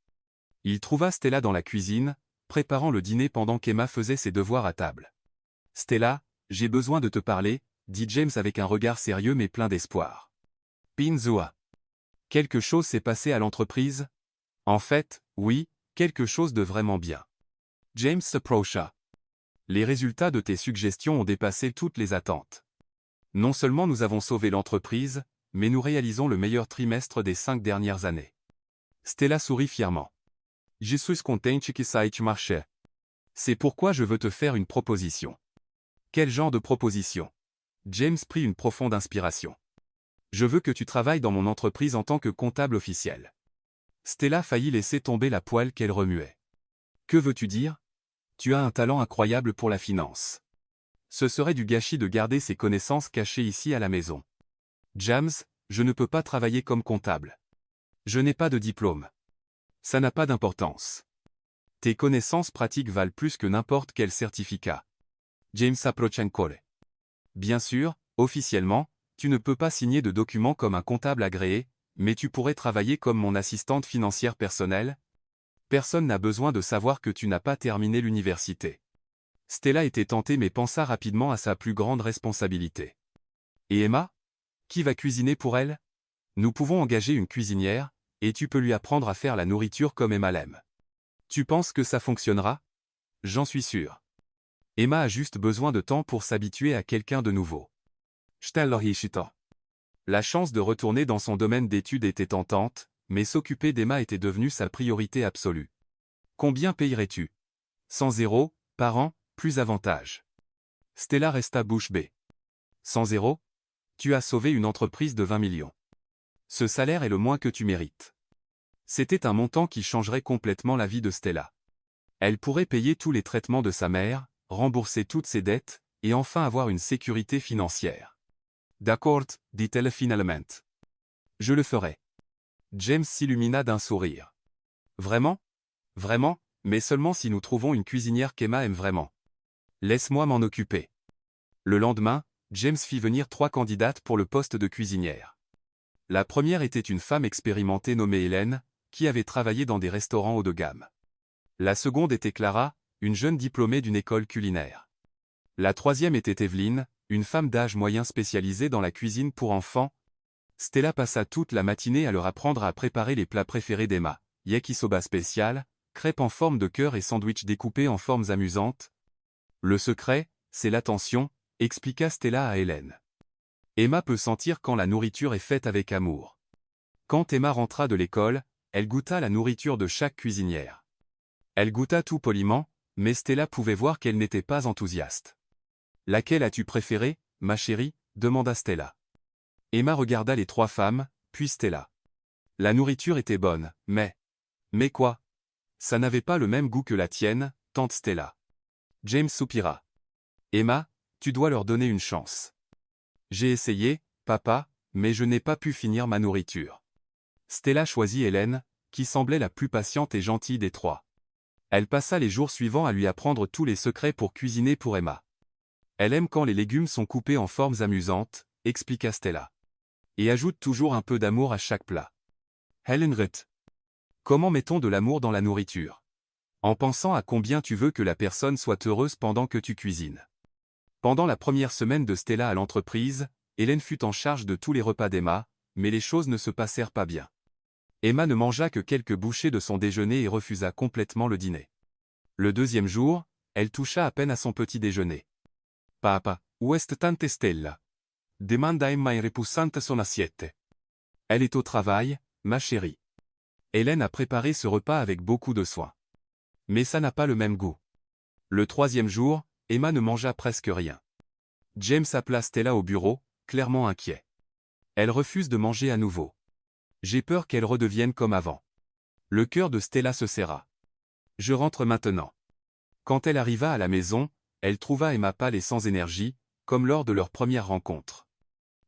Il trouva Stella dans la cuisine, préparant le dîner pendant qu'Emma faisait ses devoirs à table. « Stella, j'ai besoin de te parler », dit James avec un regard sérieux mais plein d'espoir. « Pinzua. Quelque chose s'est passé à l'entreprise? » « En fait, oui, quelque chose de vraiment bien. » James s'approcha. « Les résultats de tes suggestions ont dépassé toutes les attentes. Non seulement nous avons sauvé l'entreprise, mais nous réalisons le meilleur trimestre des 5 dernières années. » Stella sourit fièrement. « Je suis contente que ça ait marché. C'est pourquoi je veux te faire une proposition. » « Quel genre de proposition? » James prit une profonde inspiration. « Je veux que tu travailles dans mon entreprise en tant que comptable officiel. » Stella faillit laisser tomber la poêle qu'elle remuait. « Que veux-tu dire? Tu as un talent incroyable pour la finance. Ce serait du gâchis de garder ces connaissances cachées ici à la maison. » James, je ne peux pas travailler comme comptable. Je n'ai pas de diplôme. Ça n'a pas d'importance. Tes connaissances pratiques valent plus que n'importe quel certificat. James approcha encore. Bien sûr, officiellement, tu ne peux pas signer de documents comme un comptable agréé, mais tu pourrais travailler comme mon assistante financière personnelle. Personne n'a besoin de savoir que tu n'as pas terminé l'université. Stella était tentée mais pensa rapidement à sa plus grande responsabilité. Et Emma? Qui va cuisiner pour elle? Nous pouvons engager une cuisinière, et tu peux lui apprendre à faire la nourriture comme Emma l'aime. Tu penses que ça fonctionnera? J'en suis sûr. Emma a juste besoin de temps pour s'habituer à quelqu'un de nouveau. La chance de retourner dans son domaine d'études était tentante, mais s'occuper d'Emma était devenue sa priorité absolue. Combien payerais-tu? 100 € par an, plus avantage. Stella resta bouche bée. 100 €? Tu as sauvé une entreprise de 20 millions. Ce salaire est le moins que tu mérites. C'était un montant qui changerait complètement la vie de Stella. Elle pourrait payer tous les traitements de sa mère, rembourser toutes ses dettes, et enfin avoir une sécurité financière. D'accord, dit-elle finalement. Je le ferai. James s'illumina d'un sourire. Vraiment? Vraiment, mais seulement si nous trouvons une cuisinière qu'Emma aime vraiment. Laisse-moi m'en occuper. Le lendemain, James fit venir 3 candidates pour le poste de cuisinière. La première était une femme expérimentée nommée Hélène, qui avait travaillé dans des restaurants haut de gamme. La seconde était Clara, une jeune diplômée d'une école culinaire. La troisième était Evelyne, une femme d'âge moyen spécialisée dans la cuisine pour enfants. Stella passa toute la matinée à leur apprendre à préparer les plats préférés d'Emma, yakisoba spécial, crêpes en forme de cœur et sandwichs découpés en formes amusantes. Le secret, c'est l'attention, expliqua Stella à Hélène. Emma peut sentir quand la nourriture est faite avec amour. Quand Emma rentra de l'école, elle goûta la nourriture de chaque cuisinière. Elle goûta tout poliment, mais Stella pouvait voir qu'elle n'était pas enthousiaste. « Laquelle as-tu préférée, ma chérie ?» demanda Stella. Emma regarda les 3 femmes, puis Stella. La nourriture était bonne, mais... Mais quoi? Ça n'avait pas le même goût que la tienne, tante Stella. James soupira. Emma, tu dois leur donner une chance. J'ai essayé, papa, mais je n'ai pas pu finir ma nourriture. Stella choisit Hélène, qui semblait la plus patiente et gentille des 3. Elle passa les jours suivants à lui apprendre tous les secrets pour cuisiner pour Emma. Elle aime quand les légumes sont coupés en formes amusantes, expliqua Stella. Et ajoute toujours un peu d'amour à chaque plat. Helen Ruth. Comment mettons de l'amour dans la nourriture? En pensant à combien tu veux que la personne soit heureuse pendant que tu cuisines. Pendant la première semaine de Stella à l'entreprise, Hélène fut en charge de tous les repas d'Emma, mais les choses ne se passèrent pas bien. Emma ne mangea que quelques bouchées de son déjeuner et refusa complètement le dîner. Le deuxième jour, elle toucha à peine à son petit déjeuner. Papa, où est tante Stella? Demanda Emma en repoussant son assiette. Elle est au travail, ma chérie. Hélène a préparé ce repas avec beaucoup de soin. Mais ça n'a pas le même goût. Le troisième jour, Emma ne mangea presque rien. James appela Stella au bureau, clairement inquiet. Elle refuse de manger à nouveau. J'ai peur qu'elle redevienne comme avant. Le cœur de Stella se serra. Je rentre maintenant. Quand elle arriva à la maison, elle trouva Emma pâle et sans énergie, comme lors de leur première rencontre.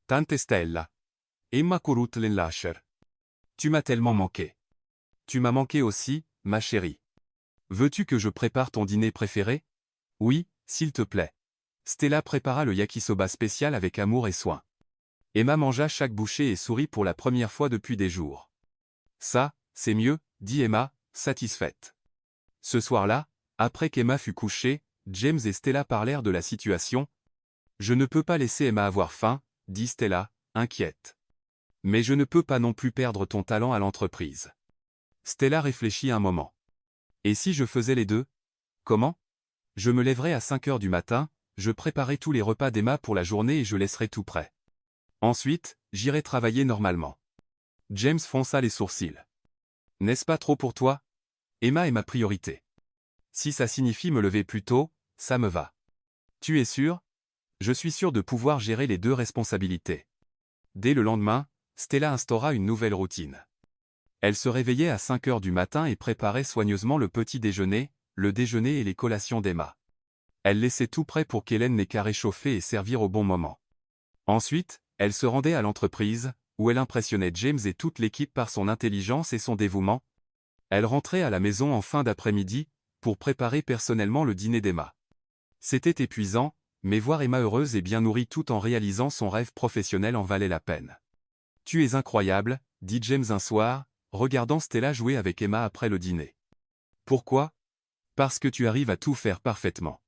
Tante Stella. Emma courut l'enlacher. Tu m'as tellement manqué. Tu m'as manqué aussi, ma chérie. Veux-tu que je prépare ton dîner préféré? Oui, s'il te plaît. Stella prépara le yakisoba spécial avec amour et soin. Emma mangea chaque bouchée et sourit pour la première fois depuis des jours. Ça, c'est mieux, dit Emma, satisfaite. Ce soir-là, après qu'Emma fut couchée, James et Stella parlèrent de la situation. Je ne peux pas laisser Emma avoir faim, dit Stella, inquiète. Mais je ne peux pas non plus perdre ton talent à l'entreprise. Stella réfléchit un moment. Et si je faisais les deux? Comment? Je me lèverais à 5 heures du matin, je préparais tous les repas d'Emma pour la journée et je laisserais tout prêt. Ensuite, j'irai travailler normalement. James fronça les sourcils. N'est-ce pas trop pour toi? Emma est ma priorité. Si ça signifie me lever plus tôt, ça me va. Tu es sûr? Je suis sûr de pouvoir gérer les deux responsabilités. Dès le lendemain, Stella instaura une nouvelle routine. Elle se réveillait à 5 heures du matin et préparait soigneusement le petit déjeuner, le déjeuner et les collations d'Emma. Elle laissait tout prêt pour qu'Hélène n'ait qu'à réchauffer et servir au bon moment. Ensuite, elle se rendait à l'entreprise, où elle impressionnait James et toute l'équipe par son intelligence et son dévouement. Elle rentrait à la maison en fin d'après-midi, pour préparer personnellement le dîner d'Emma. C'était épuisant, mais voir Emma heureuse et bien nourrie tout en réalisant son rêve professionnel en valait la peine. « Tu es incroyable », dit James un soir, regardant Stella jouer avec Emma après le dîner. « Pourquoi? Parce que tu arrives à tout faire parfaitement. »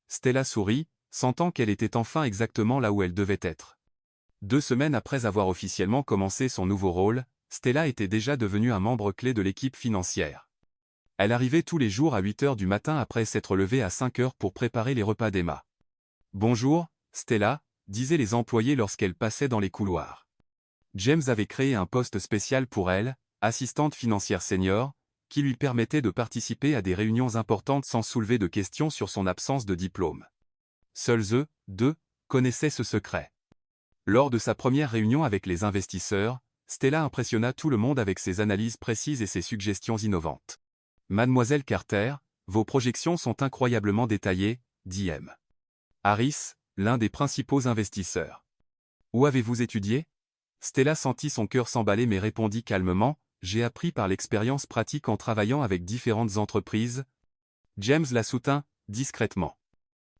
Stella sourit, sentant qu'elle était enfin exactement là où elle devait être. 2 semaines après avoir officiellement commencé son nouveau rôle, Stella était déjà devenue un membre clé de l'équipe financière. Elle arrivait tous les jours à 8 heures du matin après s'être levée à 5 heures pour préparer les repas d'Emma. « Bonjour, Stella », disaient les employés lorsqu'elle passait dans les couloirs. James avait créé un poste spécial pour elle, assistante financière senior, qui lui permettait de participer à des réunions importantes sans soulever de questions sur son absence de diplôme. Seuls eux, deux, connaissaient ce secret. Lors de sa première réunion avec les investisseurs, Stella impressionna tout le monde avec ses analyses précises et ses suggestions innovantes. « Mademoiselle Carter, vos projections sont incroyablement détaillées, » dit M. Harris, l'un des principaux investisseurs. « Où avez-vous étudié ?» Stella sentit son cœur s'emballer mais répondit calmement, « J'ai appris par l'expérience pratique en travaillant avec différentes entreprises. » James la soutint, discrètement.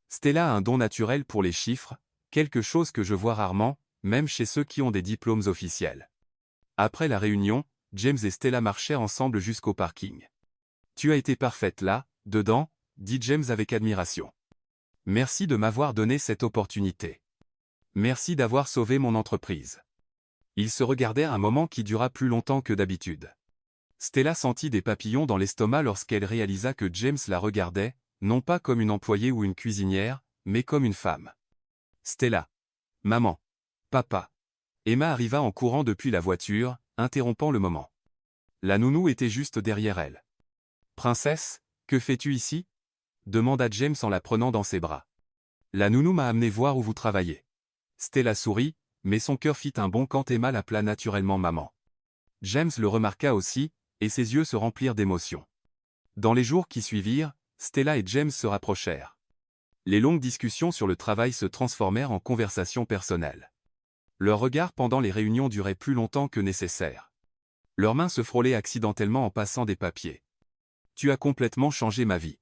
Stella a un don naturel pour les chiffres, quelque chose que je vois rarement, même chez ceux qui ont des diplômes officiels. Après la réunion, James et Stella marchèrent ensemble jusqu'au parking. « Tu as été parfaite là, dedans », dit James avec admiration. « Merci de m'avoir donné cette opportunité. Merci d'avoir sauvé mon entreprise. » Ils se regardèrent un moment qui dura plus longtemps que d'habitude. Stella sentit des papillons dans l'estomac lorsqu'elle réalisa que James la regardait, non pas comme une employée ou une cuisinière, mais comme une femme. Stella. Maman. Papa. Emma arriva en courant depuis la voiture, interrompant le moment. La nounou était juste derrière elle. Princesse, que fais-tu ici? Demanda James en la prenant dans ses bras. La nounou m'a amené voir où vous travaillez. Stella sourit, mais son cœur fit un bond quand Emma l'appela naturellement maman. James le remarqua aussi, et ses yeux se remplirent d'émotion. Dans les jours qui suivirent, Stella et James se rapprochèrent. Les longues discussions sur le travail se transformèrent en conversations personnelles. Leurs regards pendant les réunions duraient plus longtemps que nécessaire. Leurs mains se frôlaient accidentellement en passant des papiers. « Tu as complètement changé ma vie »,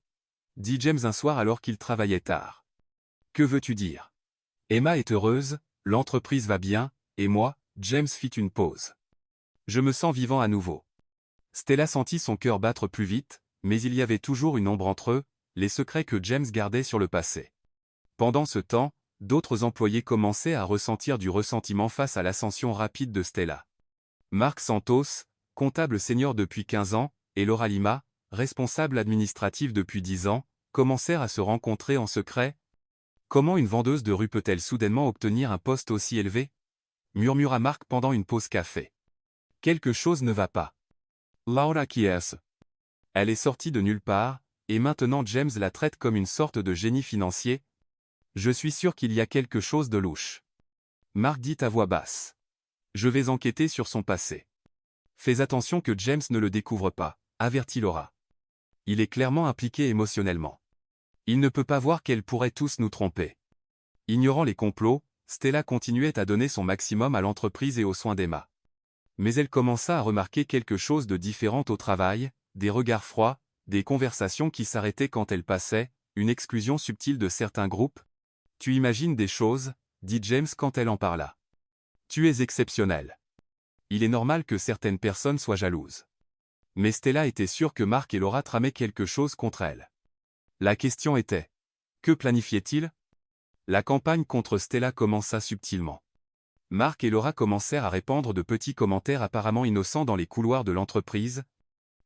dit James un soir alors qu'il travaillait tard. « Que veux-tu dire? Emma est heureuse, l'entreprise va bien, et moi, » James fit une pause. « Je me sens vivant à nouveau. » Stella sentit son cœur battre plus vite, mais il y avait toujours une ombre entre eux, les secrets que James gardait sur le passé. Pendant ce temps, d'autres employés commençaient à ressentir du ressentiment face à l'ascension rapide de Stella. Marc Santos, comptable senior depuis 15 ans, et Laura Lima, responsables administratifs depuis 10 ans, commencèrent à se rencontrer en secret? Comment une vendeuse de rue peut-elle soudainement obtenir un poste aussi élevé? Murmura Mark pendant une pause café. Quelque chose ne va pas. Laura qui est-ce? Elle est sortie de nulle part, et maintenant James la traite comme une sorte de génie financier. Je suis sûr qu'il y a quelque chose de louche. Mark dit à voix basse. Je vais enquêter sur son passé. Fais attention que James ne le découvre pas, avertit Laura. Il est clairement impliqué émotionnellement. Il ne peut pas voir qu'elle pourrait tous nous tromper. Ignorant les complots, Stella continuait à donner son maximum à l'entreprise et aux soins d'Emma. Mais elle commença à remarquer quelque chose de différent au travail, des regards froids, des conversations qui s'arrêtaient quand elle passait, une exclusion subtile de certains groupes. Tu imagines des choses, dit James quand elle en parla. Tu es exceptionnel. Il est normal que certaines personnes soient jalouses. Mais Stella était sûre que Mark et Laura tramaient quelque chose contre elle. La question était, que planifiait-il? La campagne contre Stella commença subtilement. Mark et Laura commencèrent à répandre de petits commentaires apparemment innocents dans les couloirs de l'entreprise.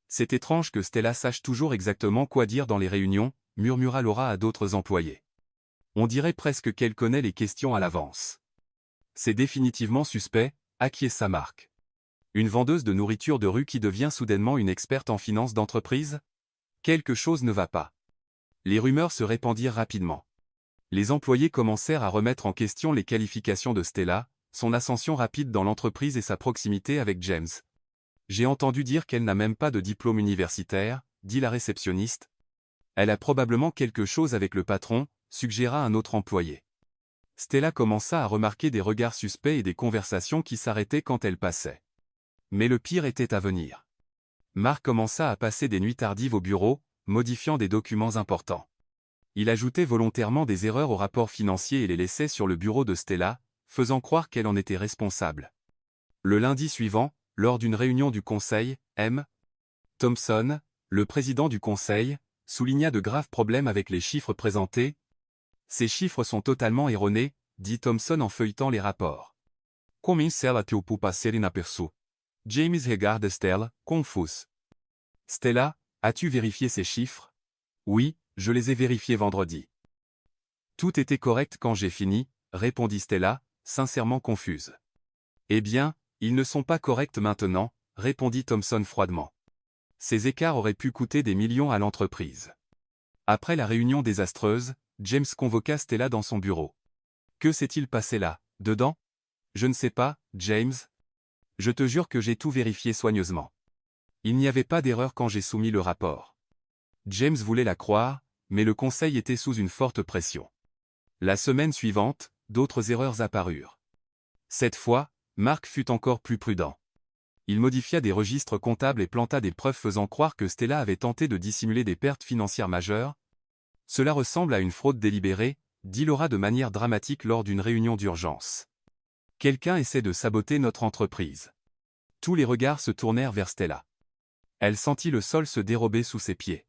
C'est étrange que Stella sache toujours exactement quoi dire dans les réunions, murmura Laura à d'autres employés. On dirait presque qu'elle connaît les questions à l'avance. C'est définitivement suspect, acquiesça Mark. Une vendeuse de nourriture de rue qui devient soudainement une experte en finance d'entreprise? Quelque chose ne va pas. Les rumeurs se répandirent rapidement. Les employés commencèrent à remettre en question les qualifications de Stella, son ascension rapide dans l'entreprise et sa proximité avec James. J'ai entendu dire qu'elle n'a même pas de diplôme universitaire, dit la réceptionniste. Elle a probablement quelque chose avec le patron, suggéra un autre employé. Stella commença à remarquer des regards suspects et des conversations qui s'arrêtaient quand elle passait. Mais le pire était à venir. Mark commença à passer des nuits tardives au bureau, modifiant des documents importants. Il ajoutait volontairement des erreurs aux rapports financiers et les laissait sur le bureau de Stella, faisant croire qu'elle en était responsable. Le lundi suivant, lors d'une réunion du conseil, M. Thompson, le président du conseil, souligna de graves problèmes avec les chiffres présentés. Ces chiffres sont totalement erronés, dit Thompson en feuilletant les rapports. Cominciava a passer inaperçu. James regarde Stella, confus. Stella, as-tu vérifié ces chiffres? Oui, je les ai vérifiés vendredi. Tout était correct quand j'ai fini, répondit Stella, sincèrement confuse. Eh bien, ils ne sont pas corrects maintenant, répondit Thompson froidement. Ces écarts auraient pu coûter des millions à l'entreprise. Après la réunion désastreuse, James convoqua Stella dans son bureau. Que s'est-il passé là, dedans? Je ne sais pas, James. Je te jure que j'ai tout vérifié soigneusement. Il n'y avait pas d'erreur quand j'ai soumis le rapport. James voulait la croire, mais le conseil était sous une forte pression. La semaine suivante, d'autres erreurs apparurent. Cette fois, Mark fut encore plus prudent. Il modifia des registres comptables et planta des preuves faisant croire que Stella avait tenté de dissimuler des pertes financières majeures. Cela ressemble à une fraude délibérée, dit Laura de manière dramatique lors d'une réunion d'urgence. Quelqu'un essaie de saboter notre entreprise. Tous les regards se tournèrent vers Stella. Elle sentit le sol se dérober sous ses pieds.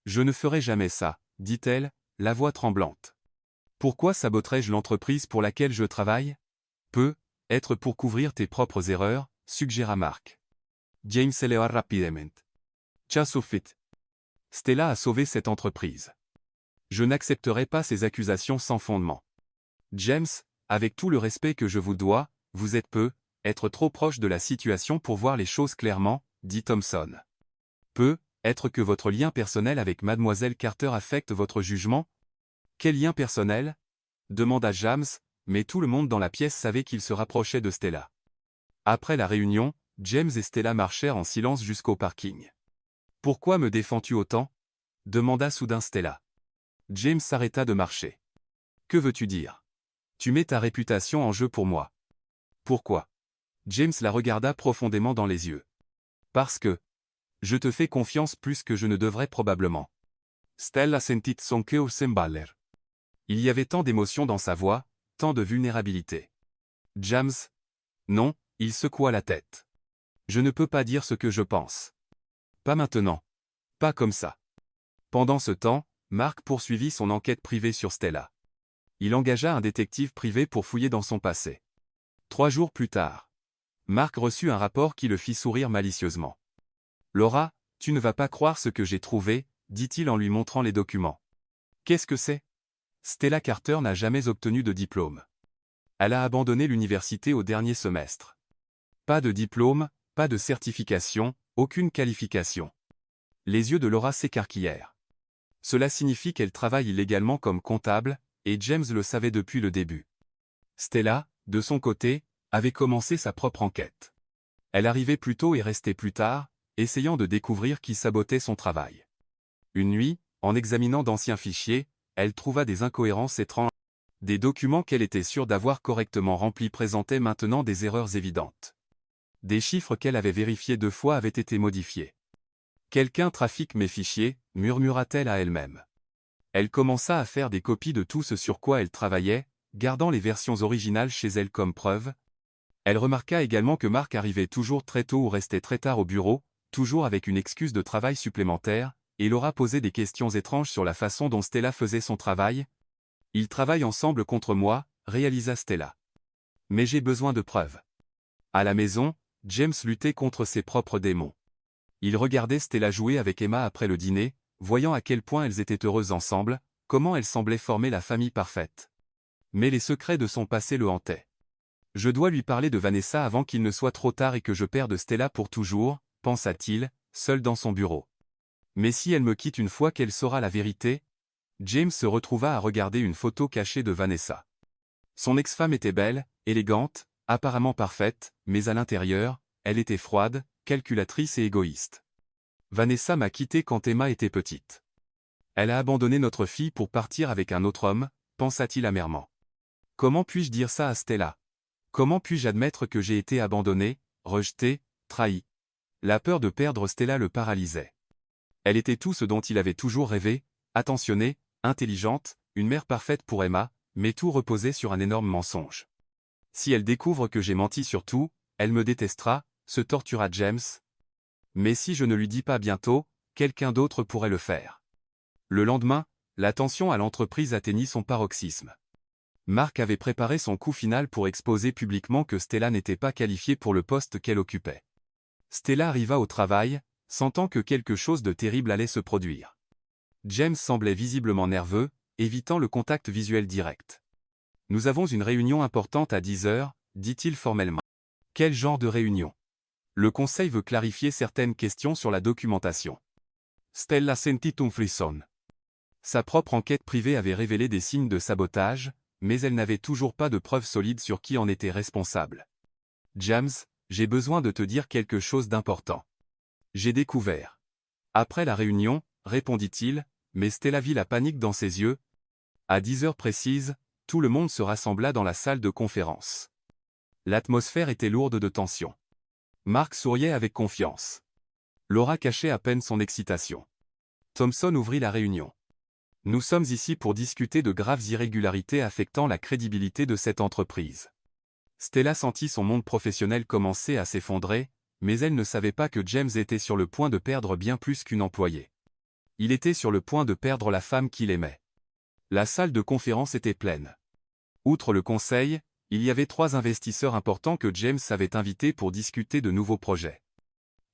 Je ne ferai jamais ça, dit-elle, la voix tremblante. Pourquoi saboterais-je l'entreprise pour laquelle je travaille? Peut-être pour couvrir tes propres erreurs, suggéra Mark. James eleva rapidement. Chasso fit. Stella a sauvé cette entreprise. Je n'accepterai pas ces accusations sans fondement. James, avec tout le respect que je vous dois, vous êtes être trop proche de la situation pour voir les choses clairement, dit Thompson. Peut-être que votre lien personnel avec Mademoiselle Carter affecte votre jugement? Quel lien personnel? Demanda James, mais tout le monde dans la pièce savait qu'il se rapprochait de Stella. Après la réunion, James et Stella marchèrent en silence jusqu'au parking. Pourquoi me défends-tu autant? Demanda soudain Stella. James s'arrêta de marcher. Que veux-tu dire? Tu mets ta réputation en jeu pour moi. Pourquoi? James la regarda profondément dans les yeux. Parce que je te fais confiance plus que je ne devrais probablement. Stella sentit son cœur s'emballer. Il y avait tant d'émotions dans sa voix, tant de vulnérabilité. James? Non, il secoua la tête. Je ne peux pas dire ce que je pense. Pas maintenant. Pas comme ça. Pendant ce temps, Mark poursuivit son enquête privée sur Stella. Il engagea un détective privé pour fouiller dans son passé. 3 jours plus tard, Mark reçut un rapport qui le fit sourire malicieusement. Laura, Tu ne vas pas croire ce que j'ai trouvé, dit-il en lui montrant les documents. Qu'est-ce que c'est? Stella Carter n'a jamais obtenu de diplôme. Elle a abandonné l'université au dernier semestre. Pas de diplôme, pas de certification, aucune qualification. Les yeux de Laura s'écarquillèrent. Cela signifie qu'elle travaille illégalement comme comptable, et James le savait depuis le début. Stella, de son côté, avait commencé sa propre enquête. Elle arrivait plus tôt et restait plus tard, essayant de découvrir qui sabotait son travail. Une nuit, en examinant d'anciens fichiers, elle trouva des incohérences étranges. Des documents qu'elle était sûre d'avoir correctement remplis présentaient maintenant des erreurs évidentes. Des chiffres qu'elle avait vérifiés 2 fois avaient été modifiés. Quelqu'un trafique mes fichiers, murmura-t-elle à elle-même. Elle commença à faire des copies de tout ce sur quoi elle travaillait, gardant les versions originales chez elle comme preuve. Elle remarqua également que Mark arrivait toujours très tôt ou restait très tard au bureau, toujours avec une excuse de travail supplémentaire, et Laura posait des questions étranges sur la façon dont Stella faisait son travail. Ils travaillent ensemble contre moi, réalisa Stella. Mais j'ai besoin de preuves. À la maison, James luttait contre ses propres démons. Il regardait Stella jouer avec Emma après le dîner, voyant à quel point elles étaient heureuses ensemble, comment elles semblaient former la famille parfaite. Mais les secrets de son passé le hantaient. Je dois lui parler de Vanessa avant qu'il ne soit trop tard et que je perde Stella pour toujours, pensa-t-il, seul dans son bureau. Mais si elle me quitte une fois qu'elle saura la vérité? James se retrouva à regarder une photo cachée de Vanessa. Son ex-femme était belle, élégante, apparemment parfaite, mais à l'intérieur, elle était froide, calculatrice et égoïste. Vanessa m'a quitté quand Emma était petite. Elle a abandonné notre fille pour partir avec un autre homme, pensa-t-il amèrement. Comment puis-je dire ça à Stella? Comment puis-je admettre que j'ai été abandonné, rejeté, trahi? La peur de perdre Stella le paralysait. Elle était tout ce dont il avait toujours rêvé, attentionnée, intelligente, une mère parfaite pour Emma, mais tout reposait sur un énorme mensonge. Si elle découvre que j'ai menti sur tout, elle me détestera, se tortura James. Mais si je ne lui dis pas bientôt, quelqu'un d'autre pourrait le faire. Le lendemain, la tension à l'entreprise atteignit son paroxysme. Mark avait préparé son coup final pour exposer publiquement que Stella n'était pas qualifiée pour le poste qu'elle occupait. Stella arriva au travail, sentant que quelque chose de terrible allait se produire. James semblait visiblement nerveux, évitant le contact visuel direct. « Nous avons une réunion importante à 10 heures, dit-il formellement. « Quel genre de réunion? Le conseil veut clarifier certaines questions sur la documentation. » Stella sentit un frisson. Sa propre enquête privée avait révélé des signes de sabotage, mais elle n'avait toujours pas de preuves solides sur qui en était responsable. « James, j'ai besoin de te dire quelque chose d'important. J'ai découvert. » Après la réunion, répondit-il, mais Stella vit la panique dans ses yeux. À 10 heures précises, tout le monde se rassembla dans la salle de conférence. L'atmosphère était lourde de tension. Mark souriait avec confiance. Laura cachait à peine son excitation. Thompson ouvrit la réunion. « Nous sommes ici pour discuter de graves irrégularités affectant la crédibilité de cette entreprise. » Stella sentit son monde professionnel commencer à s'effondrer, mais elle ne savait pas que James était sur le point de perdre bien plus qu'une employée. Il était sur le point de perdre la femme qu'il aimait. La salle de conférence était pleine. Outre le conseil, il y avait 3 investisseurs importants que James avait invités pour discuter de nouveaux projets.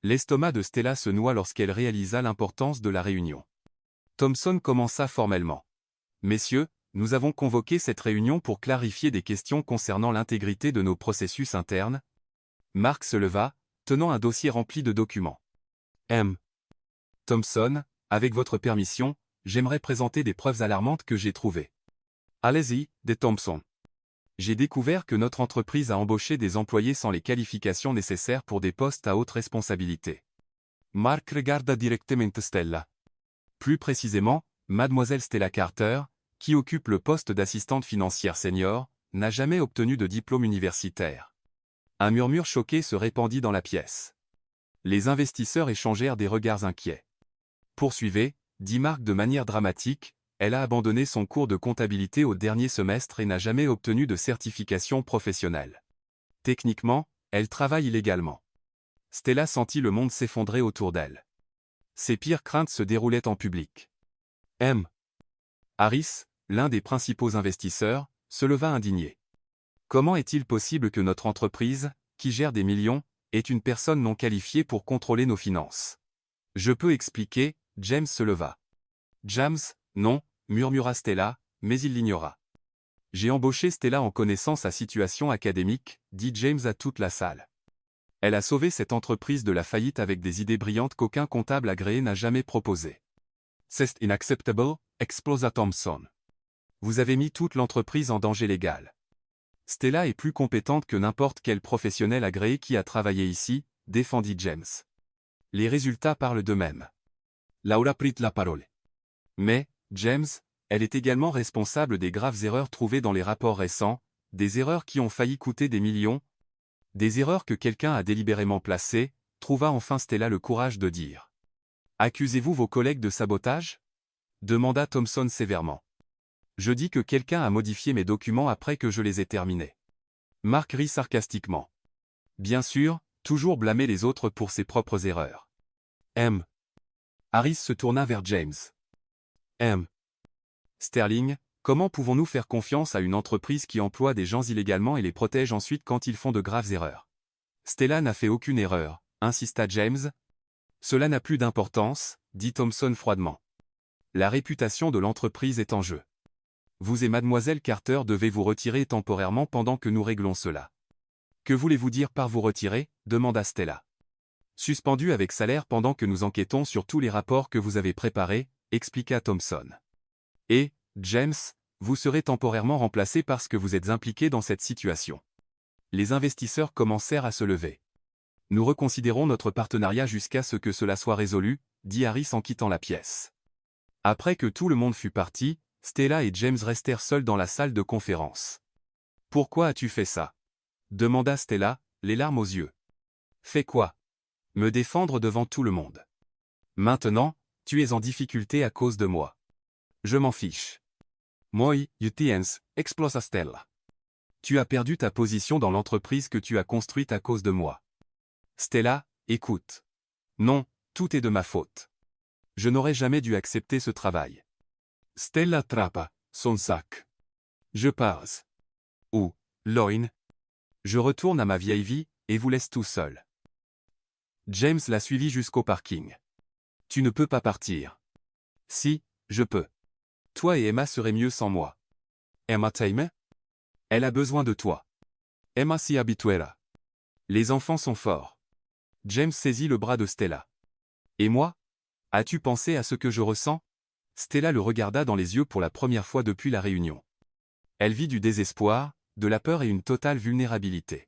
L'estomac de Stella se noua lorsqu'elle réalisa l'importance de la réunion. Thompson commença formellement. « Messieurs, nous avons convoqué cette réunion pour clarifier des questions concernant l'intégrité de nos processus internes. » Mark se leva, tenant un dossier rempli de documents. « M. Thompson, avec votre permission, j'aimerais présenter des preuves alarmantes que j'ai trouvées. » « Allez-y, dit Thompson. J'ai découvert que notre entreprise a embauché des employés sans les qualifications nécessaires pour des postes à haute responsabilité. » Mark regarda directement Stella. Plus précisément, mademoiselle Stella Carter, qui occupe le poste d'assistante financière senior, n'a jamais obtenu de diplôme universitaire. Un murmure choqué se répandit dans la pièce. Les investisseurs échangèrent des regards inquiets. « Poursuivez, dit Mark de manière dramatique, elle a abandonné son cours de comptabilité au dernier semestre et n'a jamais obtenu de certification professionnelle. Techniquement, elle travaille illégalement. » Stella sentit le monde s'effondrer autour d'elle. Ses pires craintes se déroulaient en public. M. Harris, l'un des principaux investisseurs, se leva indigné. Comment est-il possible que notre entreprise, qui gère des millions, ait une personne non qualifiée pour contrôler nos finances? Je peux expliquer, James se leva. James, non, murmura Stella, mais il l'ignora. J'ai embauché Stella en connaissant sa situation académique, dit James à toute la salle. Elle a sauvé cette entreprise de la faillite avec des idées brillantes qu'aucun comptable agréé n'a jamais proposées. C'est inacceptable, explosa Thompson. Vous avez mis toute l'entreprise en danger légal. Stella est plus compétente que n'importe quel professionnel agréé qui a travaillé ici, défendit James. Les résultats parlent d'eux-mêmes. Laura prit la parole. Mais, James, elle est également responsable des graves erreurs trouvées dans les rapports récents, des erreurs qui ont failli coûter des millions, des erreurs que quelqu'un a délibérément placées, trouva enfin Stella le courage de dire. Accusez-vous vos collègues de sabotage? Demanda Thompson sévèrement. Je dis que quelqu'un a modifié mes documents après que je les ai terminés. Mark rit sarcastiquement. Bien sûr, toujours blâmer les autres pour ses propres erreurs. Harris se tourna vers James. Sterling, comment pouvons-nous faire confiance à une entreprise qui emploie des gens illégalement et les protège ensuite quand ils font de graves erreurs? Stella n'a fait aucune erreur, insista James. Cela n'a plus d'importance, dit Thompson froidement. La réputation de l'entreprise est en jeu. Vous et mademoiselle Carter devez vous retirer temporairement pendant que nous réglons cela. Que voulez-vous dire par vous retirer? Demanda Stella. Suspendu avec salaire pendant que nous enquêtons sur tous les rapports que vous avez préparés, expliqua Thompson. Et, James, vous serez temporairement remplacé parce que vous êtes impliqué dans cette situation. Les investisseurs commencèrent à se lever. Nous reconsidérons notre partenariat jusqu'à ce que cela soit résolu, dit Harris en quittant la pièce. Après que tout le monde fut parti, Stella et James restèrent seuls dans la salle de conférence. Pourquoi as-tu fait ça? Demanda Stella, les larmes aux yeux. Fais quoi? Me défendre devant tout le monde. Maintenant, tu es en difficulté à cause de moi. Je m'en fiche. Moi, Utiens, explosa Stella. Tu as perdu ta position dans l'entreprise que tu as construite à cause de moi. Stella, écoute. Non, tout est de ma faute. Je n'aurais jamais dû accepter ce travail. Stella trappa son sac. Je passe. Où, Loin? Je retourne à ma vieille vie, et vous laisse tout seul. James la suivit jusqu'au parking. Tu ne peux pas partir. Si, je peux. Toi et Emma seraient mieux sans moi. Emma t'aime? Elle a besoin de toi. Emma s'y habituera. Les enfants sont forts. James saisit le bras de Stella. Et moi? As-tu pensé à ce que je ressens? Stella le regarda dans les yeux pour la première fois depuis la réunion. Elle vit du désespoir, de la peur et une totale vulnérabilité.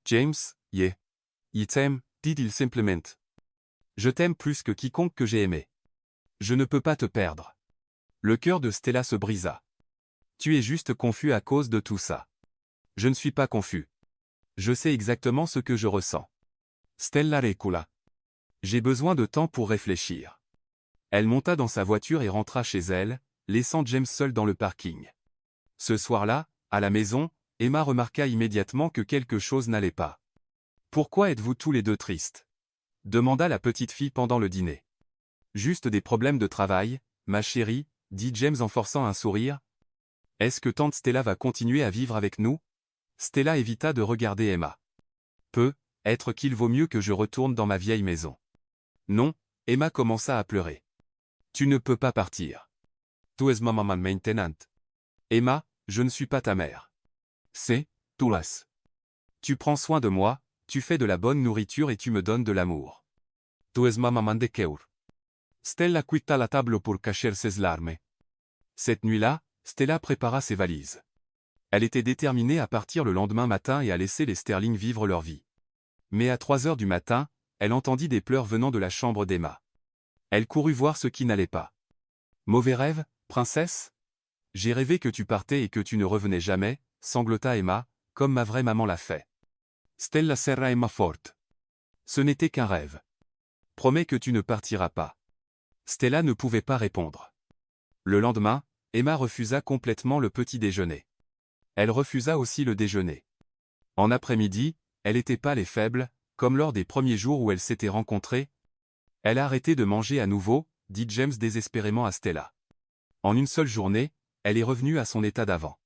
James, yeah. Il t'aime, dit-il simplement. Je t'aime plus que quiconque que j'ai aimé. Je ne peux pas te perdre. Le cœur de Stella se brisa. Tu es juste confus à cause de tout ça. Je ne suis pas confus. Je sais exactement ce que je ressens. Stella recula. J'ai besoin de temps pour réfléchir. Elle monta dans sa voiture et rentra chez elle, laissant James seul dans le parking. Ce soir-là, à la maison, Emma remarqua immédiatement que quelque chose n'allait pas. « Pourquoi êtes-vous tous les deux tristes ?» demanda la petite fille pendant le dîner. « Juste des problèmes de travail, ma chérie, » dit James en forçant un sourire. « Est-ce que tante Stella va continuer à vivre avec nous ?» Stella évita de regarder Emma. « Peut-être qu'il vaut mieux que je retourne dans ma vieille maison. » Non, Emma commença à pleurer. « Tu ne peux pas partir. Tu es ma maman maintenant. Emma, je ne suis pas ta mère. C'est, tu las. Tu prends soin de moi, tu fais de la bonne nourriture et tu me donnes de l'amour. Tu es ma maman de cœur. » Stella quitta la table pour cacher ses larmes. Cette nuit-là, Stella prépara ses valises. Elle était déterminée à partir le lendemain matin et à laisser les Sterling vivre leur vie. Mais à 3 heures du matin, elle entendit des pleurs venant de la chambre d'Emma. Elle courut voir ce qui n'allait pas. « Mauvais rêve, princesse? J'ai rêvé que tu partais et que tu ne revenais jamais, » sanglota Emma, comme ma vraie maman l'a fait. Stella serra Emma forte. Ce n'était qu'un rêve. Promets que tu ne partiras pas. Stella ne pouvait pas répondre. Le lendemain, Emma refusa complètement le petit déjeuner. Elle refusa aussi le déjeuner. En après-midi, elle était pâle et faible, comme lors des premiers jours où elles s'étaient rencontrées. Elle a arrêté de manger à nouveau, dit James désespérément à Stella. En une seule journée, elle est revenue à son état d'avant.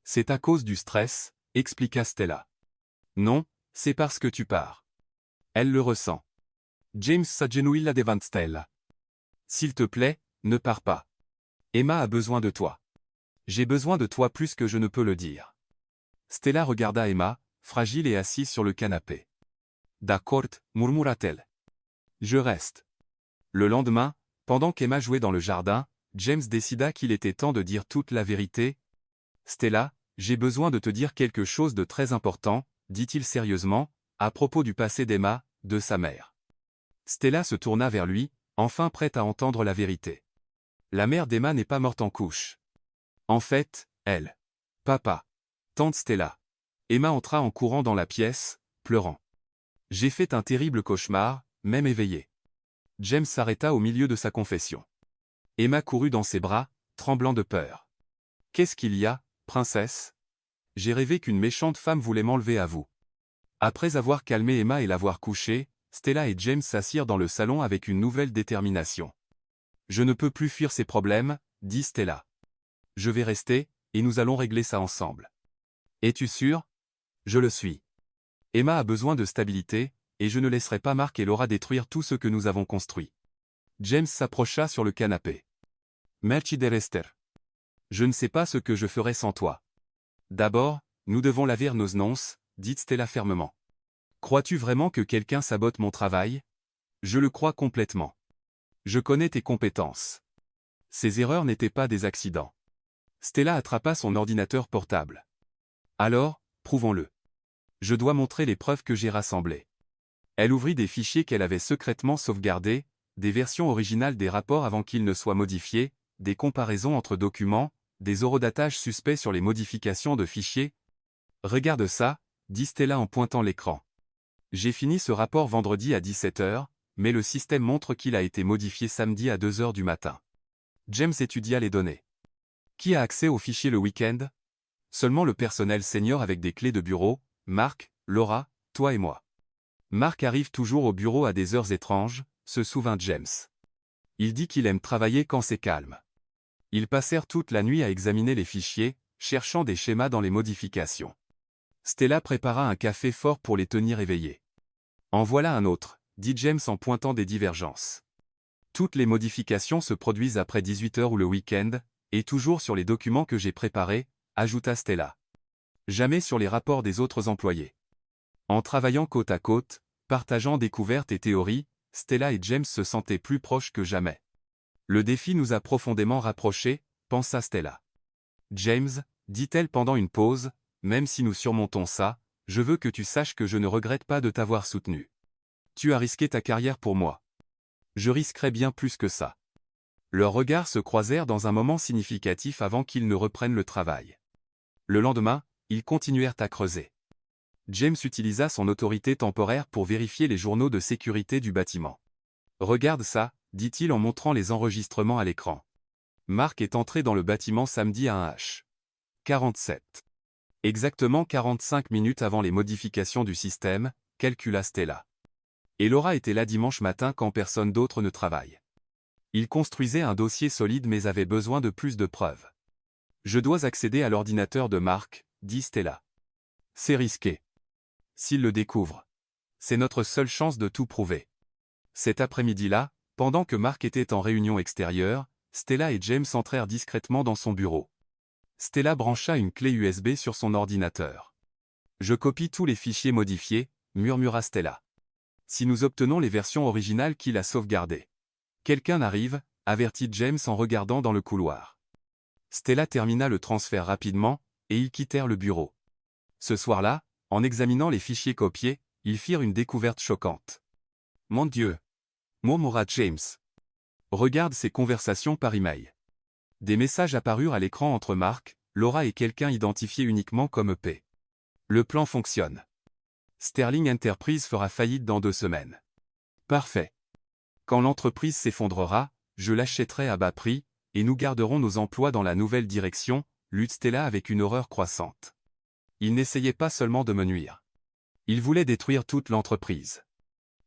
C'est à cause du stress, expliqua Stella. Non, c'est parce que tu pars. Elle le ressent. James s'agenouilla devant Stella. S'il te plaît, ne pars pas. Emma a besoin de toi. J'ai besoin de toi plus que je ne peux le dire. Stella regarda Emma, fragile et assise sur le canapé. D'accord, murmura-t-elle. Je reste. Le lendemain, pendant qu'Emma jouait dans le jardin, James décida qu'il était temps de dire toute la vérité. Stella, j'ai besoin de te dire quelque chose de très important, dit-il sérieusement, à propos du passé d'Emma, de sa mère. Stella se tourna vers lui, enfin prête à entendre la vérité. La mère d'Emma n'est pas morte en couche. En fait, elle. Papa. Tante Stella. Emma entra en courant dans la pièce, pleurant. J'ai fait un terrible cauchemar, même éveillé. James s'arrêta au milieu de sa confession. Emma courut dans ses bras, tremblant de peur. Qu'est-ce qu'il y a, princesse? J'ai rêvé qu'une méchante femme voulait m'enlever à vous. Après avoir calmé Emma et l'avoir couchée, Stella et James s'assirent dans le salon avec une nouvelle détermination. Je ne peux plus fuir ces problèmes, dit Stella. Je vais rester, et nous allons régler ça ensemble. Es-tu sûr? Je le suis. Emma a besoin de stabilité, et je ne laisserai pas Mark et Laura détruire tout ce que nous avons construit. James s'approcha sur le canapé. Merci de rester. Je ne sais pas ce que je ferais sans toi. D'abord, nous devons laver nos nonces, dit Stella fermement. Crois-tu vraiment que quelqu'un sabote mon travail? Je le crois complètement. Je connais tes compétences. Ces erreurs n'étaient pas des accidents. Stella attrapa son ordinateur portable. Alors, prouvons-le. Je dois montrer les preuves que j'ai rassemblées. Elle ouvrit des fichiers qu'elle avait secrètement sauvegardés, des versions originales des rapports avant qu'ils ne soient modifiés, des comparaisons entre documents, des horodatages suspects sur les modifications de fichiers. Regarde ça, dit Stella en pointant l'écran. J'ai fini ce rapport vendredi à 17 h, mais le système montre qu'il a été modifié samedi à 2 h du matin. James étudia les données. Qui a accès aux fichiers le week-end? Seulement le personnel senior avec des clés de bureau, Mark, Laura, toi et moi. Mark arrive toujours au bureau à des heures étranges, se souvint James. Il dit qu'il aime travailler quand c'est calme. Ils passèrent toute la nuit à examiner les fichiers, cherchant des schémas dans les modifications. Stella prépara un café fort pour les tenir éveillés. En voilà un autre, dit James en pointant des divergences. Toutes les modifications se produisent après 18 h ou le week-end, et toujours sur les documents que j'ai préparés, ajouta Stella. Jamais sur les rapports des autres employés. En travaillant côte à côte, partageant découvertes et théories, Stella et James se sentaient plus proches que jamais. Le défi nous a profondément rapprochés, pensa Stella. James, dit-elle pendant une pause, même si nous surmontons ça, je veux que tu saches que je ne regrette pas de t'avoir soutenu. Tu as risqué ta carrière pour moi. Je risquerais bien plus que ça. Leurs regards se croisèrent dans un moment significatif avant qu'ils ne reprennent le travail. Le lendemain, ils continuèrent à creuser. James utilisa son autorité temporaire pour vérifier les journaux de sécurité du bâtiment. Regarde ça, dit-il en montrant les enregistrements à l'écran. Mark est entré dans le bâtiment samedi à 1h47. Exactement 45 minutes avant les modifications du système, calcula Stella. Et Laura était là dimanche matin quand personne d'autre ne travaille. Il construisait un dossier solide mais avait besoin de plus de preuves. Je dois accéder à l'ordinateur de Mark, dit Stella. C'est risqué. S'il le découvre. C'est notre seule chance de tout prouver. Cet après-midi-là, pendant que Mark était en réunion extérieure, Stella et James entrèrent discrètement dans son bureau. Stella brancha une clé USB sur son ordinateur. Je copie tous les fichiers modifiés, murmura Stella. Si nous obtenons les versions originales qu'il a sauvegardées. Quelqu'un arrive, avertit James en regardant dans le couloir. Stella termina le transfert rapidement, et ils quittèrent le bureau. Ce soir-là, en examinant les fichiers copiés, ils firent une découverte choquante. Mon Dieu! Murmura James. Regarde ces conversations par email. Des messages apparurent à l'écran entre Mark, Laura et quelqu'un identifié uniquement comme EP. Le plan fonctionne. Sterling Enterprise fera faillite dans 2 semaines. Parfait. Quand l'entreprise s'effondrera, je l'achèterai à bas prix, et nous garderons nos emplois dans la nouvelle direction, lut Stella avec une horreur croissante. Il n'essayait pas seulement de me nuire. Il voulait détruire toute l'entreprise.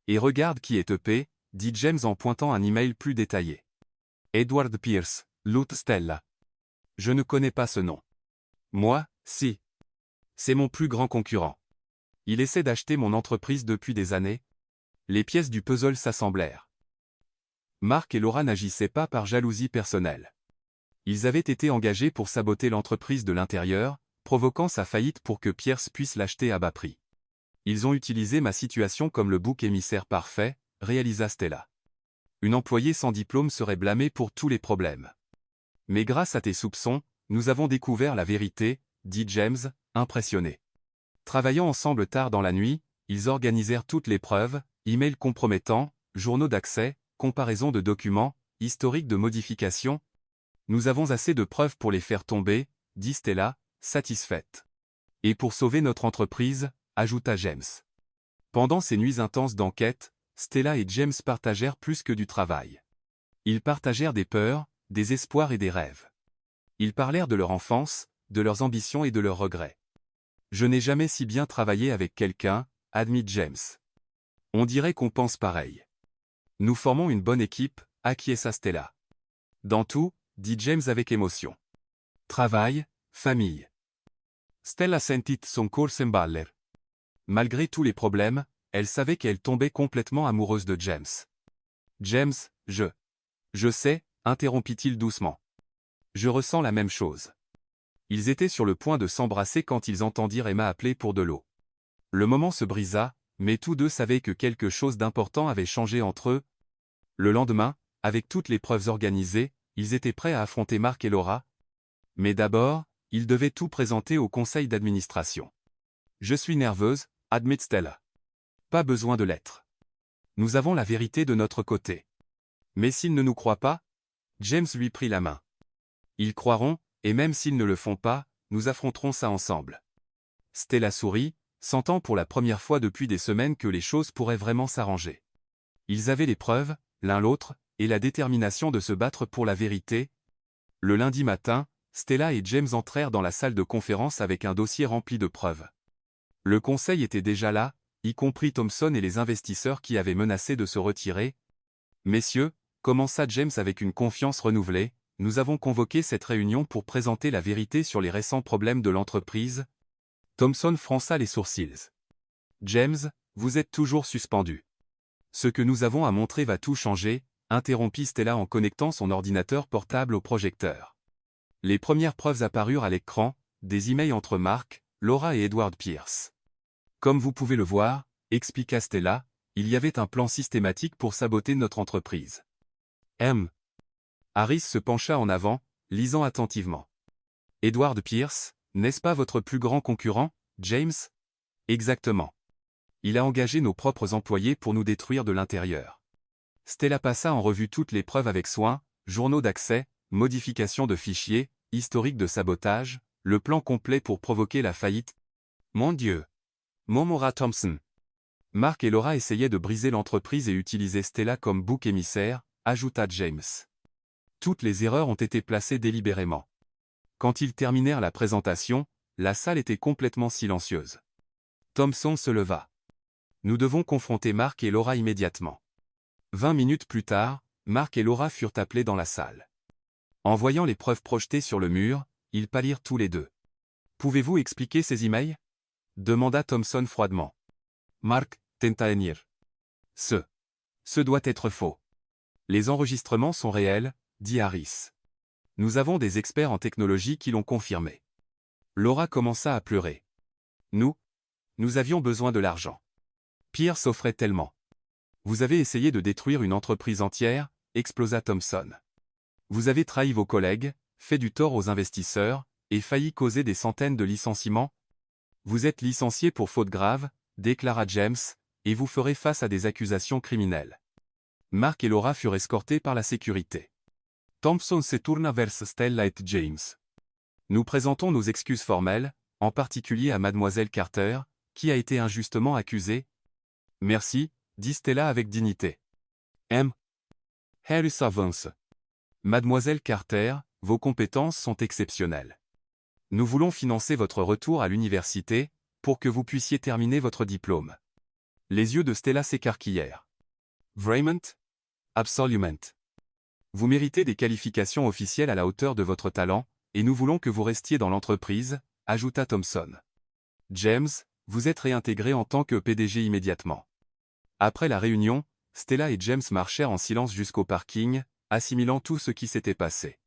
Et regarde qui est EP, dit James en pointant un email plus détaillé. Edward Pierce, lut Stella. Je ne connais pas ce nom. Moi, si. C'est mon plus grand concurrent. Il essaie d'acheter mon entreprise depuis des années. Les pièces du puzzle s'assemblèrent. Mark et Laura n'agissaient pas par jalousie personnelle. Ils avaient été engagés pour saboter l'entreprise de l'intérieur, provoquant sa faillite pour que Pierce puisse l'acheter à bas prix. Ils ont utilisé ma situation comme le bouc émissaire parfait, réalisa Stella. Une employée sans diplôme serait blâmée pour tous les problèmes. Mais grâce à tes soupçons, nous avons découvert la vérité, dit James, impressionné. Travaillant ensemble tard dans la nuit, ils organisèrent toutes les preuves, emails compromettants, journaux d'accès, comparaison de documents, historique de modifications. Nous avons assez de preuves pour les faire tomber, dit Stella, satisfaite. Et pour sauver notre entreprise, ajouta James. Pendant ces nuits intenses d'enquête, Stella et James partagèrent plus que du travail. Ils partagèrent des peurs, des espoirs et des rêves. Ils parlèrent de leur enfance, de leurs ambitions et de leurs regrets. Je n'ai jamais si bien travaillé avec quelqu'un, admit James. On dirait qu'on pense pareil. Nous formons une bonne équipe, acquiesça Stella. Dans tout, dit James avec émotion. Travail, famille. Stella sentit son cœur s'emballer. Malgré tous les problèmes, elle savait qu'elle tombait complètement amoureuse de James. James, je sais, interrompit-il doucement. Je ressens la même chose. Ils étaient sur le point de s'embrasser quand ils entendirent Emma appeler pour de l'eau. Le moment se brisa, mais tous deux savaient que quelque chose d'important avait changé entre eux. Le lendemain, avec toutes les preuves organisées, ils étaient prêts à affronter Mark et Laura. Mais d'abord, ils devaient tout présenter au conseil d'administration. Je suis nerveuse, admet Stella. Pas besoin de l'être. Nous avons la vérité de notre côté. Mais s'ils ne nous croient pas, James lui prit la main. Ils croiront, et même s'ils ne le font pas, nous affronterons ça ensemble. Stella sourit, sentant pour la première fois depuis des semaines que les choses pourraient vraiment s'arranger. Ils avaient les preuves, l'un l'autre, et la détermination de se battre pour la vérité. Le lundi matin, Stella et James entrèrent dans la salle de conférence avec un dossier rempli de preuves. Le conseil était déjà là, y compris Thompson et les investisseurs qui avaient menacé de se retirer. « Messieurs », commença James avec une confiance renouvelée, « nous avons convoqué cette réunion pour présenter la vérité sur les récents problèmes de l'entreprise. » Thompson fronça les sourcils. « James, vous êtes toujours suspendu. »« Ce que nous avons à montrer va tout changer », interrompit Stella en connectant son ordinateur portable au projecteur. Les premières preuves apparurent à l'écran, des emails entre Mark, Laura et Edward Pierce. Comme vous pouvez le voir, expliqua Stella, il y avait un plan systématique pour saboter notre entreprise. Harris se pencha en avant, lisant attentivement. Edward Pierce, n'est-ce pas votre plus grand concurrent, James? Exactement. Il a engagé nos propres employés pour nous détruire de l'intérieur. Stella passa en revue toutes les preuves avec soin, journaux d'accès, modifications de fichiers, historique de sabotage, le plan complet pour provoquer la faillite. Mon Dieu! Murmura Thompson. Mark et Laura essayaient de briser l'entreprise et utiliser Stella comme bouc émissaire, ajouta James. Toutes les erreurs ont été placées délibérément. Quand ils terminèrent la présentation, la salle était complètement silencieuse. Thompson se leva. Nous devons confronter Mark et Laura immédiatement. 20 minutes plus tard, Mark et Laura furent appelés dans la salle. En voyant les preuves projetées sur le mur, ils pâlirent tous les deux. Pouvez-vous expliquer ces emails? Demanda Thompson froidement. Mark tenta nier. Ce doit être faux. Les enregistrements sont réels, dit Harris. Nous avons des experts en technologie qui l'ont confirmé. Laura commença à pleurer. Nous avions besoin de l'argent. Pierce offrait tellement. Vous avez essayé de détruire une entreprise entière, explosa Thompson. Vous avez trahi vos collègues, fait du tort aux investisseurs, et failli causer des centaines de licenciements. Vous êtes licencié pour faute grave, déclara James, et vous ferez face à des accusations criminelles. Mark et Laura furent escortés par la sécurité. Thompson se tourna vers Stella et James. Nous présentons nos excuses formelles, en particulier à Mademoiselle Carter, qui a été injustement accusée. Merci, dit Stella avec dignité. Harris avance. Mademoiselle Carter, vos compétences sont exceptionnelles. Nous voulons financer votre retour à l'université, pour que vous puissiez terminer votre diplôme. Les yeux de Stella s'écarquillèrent. Vraiment? Absolument. Vous méritez des qualifications officielles à la hauteur de votre talent, et nous voulons que vous restiez dans l'entreprise, ajouta Thompson. James, vous êtes réintégré en tant que PDG immédiatement. Après la réunion, Stella et James marchèrent en silence jusqu'au parking, assimilant tout ce qui s'était passé.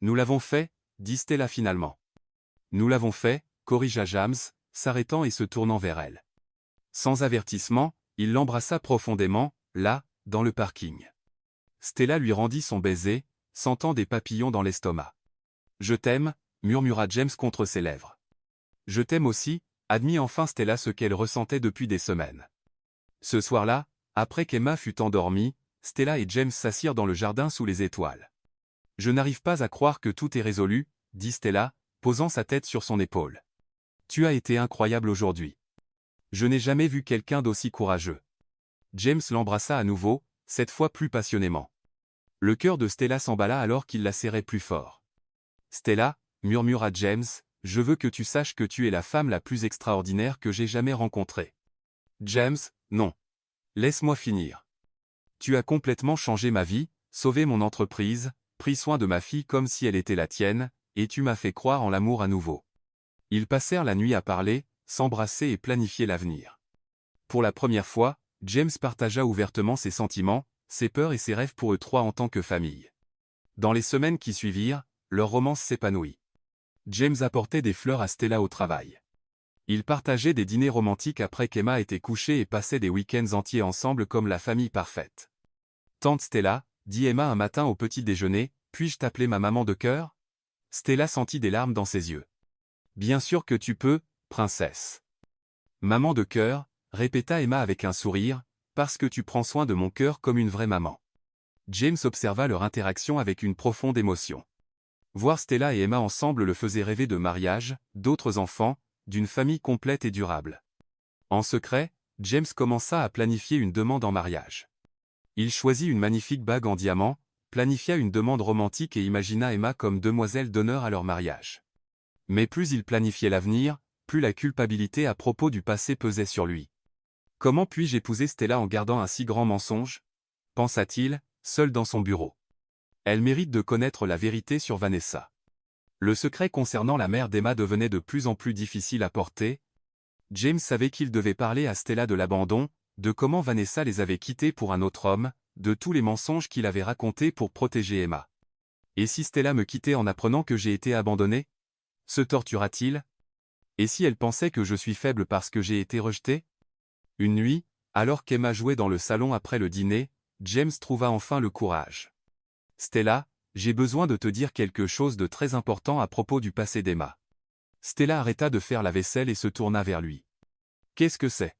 Nous l'avons fait, dit Stella finalement. Nous l'avons fait, corrigea James, s'arrêtant et se tournant vers elle. Sans avertissement, il l'embrassa profondément, là, dans le parking. Stella lui rendit son baiser, sentant des papillons dans l'estomac. « Je t'aime », murmura James contre ses lèvres. « Je t'aime aussi », admit enfin Stella ce qu'elle ressentait depuis des semaines. Ce soir-là, après qu'Emma fut endormie, Stella et James s'assirent dans le jardin sous les étoiles. « Je n'arrive pas à croire que tout est résolu, » dit Stella, posant sa tête sur son épaule. « Tu as été incroyable aujourd'hui. Je n'ai jamais vu quelqu'un d'aussi courageux. » James l'embrassa à nouveau, cette fois plus passionnément. Le cœur de Stella s'emballa alors qu'il la serrait plus fort. « Stella, » murmura James, « je veux que tu saches que tu es la femme la plus extraordinaire que j'ai jamais rencontrée. » « James, non. Laisse-moi finir. Tu as complètement changé ma vie, sauvé mon entreprise, pris soin de ma fille comme si elle était la tienne, et tu m'as fait croire en l'amour à nouveau. » Ils passèrent la nuit à parler, s'embrasser et planifier l'avenir. Pour la première fois, James partagea ouvertement ses sentiments, ses peurs et ses rêves pour eux trois en tant que famille. Dans les semaines qui suivirent, leur romance s'épanouit. James apportait des fleurs à Stella au travail. Ils partageaient des dîners romantiques après qu'Emma était couchée et passaient des week-ends entiers ensemble comme la famille parfaite. « Tante Stella, » dit Emma un matin au petit déjeuner, « puis-je t'appeler ma maman de cœur ?» Stella sentit des larmes dans ses yeux. « Bien sûr que tu peux, princesse. »« Maman de cœur » répéta Emma avec un sourire, « parce que tu prends soin de mon cœur comme une vraie maman. » James observa leur interaction avec une profonde émotion. Voir Stella et Emma ensemble le faisait rêver de mariage, d'autres enfants, d'une famille complète et durable. En secret, James commença à planifier une demande en mariage. Il choisit une magnifique bague en diamant, planifia une demande romantique et imagina Emma comme demoiselle d'honneur à leur mariage. Mais plus il planifiait l'avenir, plus la culpabilité à propos du passé pesait sur lui. « Comment puis-je épouser Stella en gardant un si grand mensonge ?» pensa-t-il, seul dans son bureau. Elle mérite de connaître la vérité sur Vanessa. Le secret concernant la mère d'Emma devenait de plus en plus difficile à porter. James savait qu'il devait parler à Stella de l'abandon, de comment Vanessa les avait quittés pour un autre homme, de tous les mensonges qu'il avait racontés pour protéger Emma. Et si Stella me quittait en apprenant que j'ai été abandonné? Se tortura-t-il? Et si elle pensait que je suis faible parce que j'ai été rejeté? Une nuit, alors qu'Emma jouait dans le salon après le dîner, James trouva enfin le courage. « Stella, j'ai besoin de te dire quelque chose de très important à propos du passé d'Emma. » Stella arrêta de faire la vaisselle et se tourna vers lui. « Qu'est-ce que c'est? »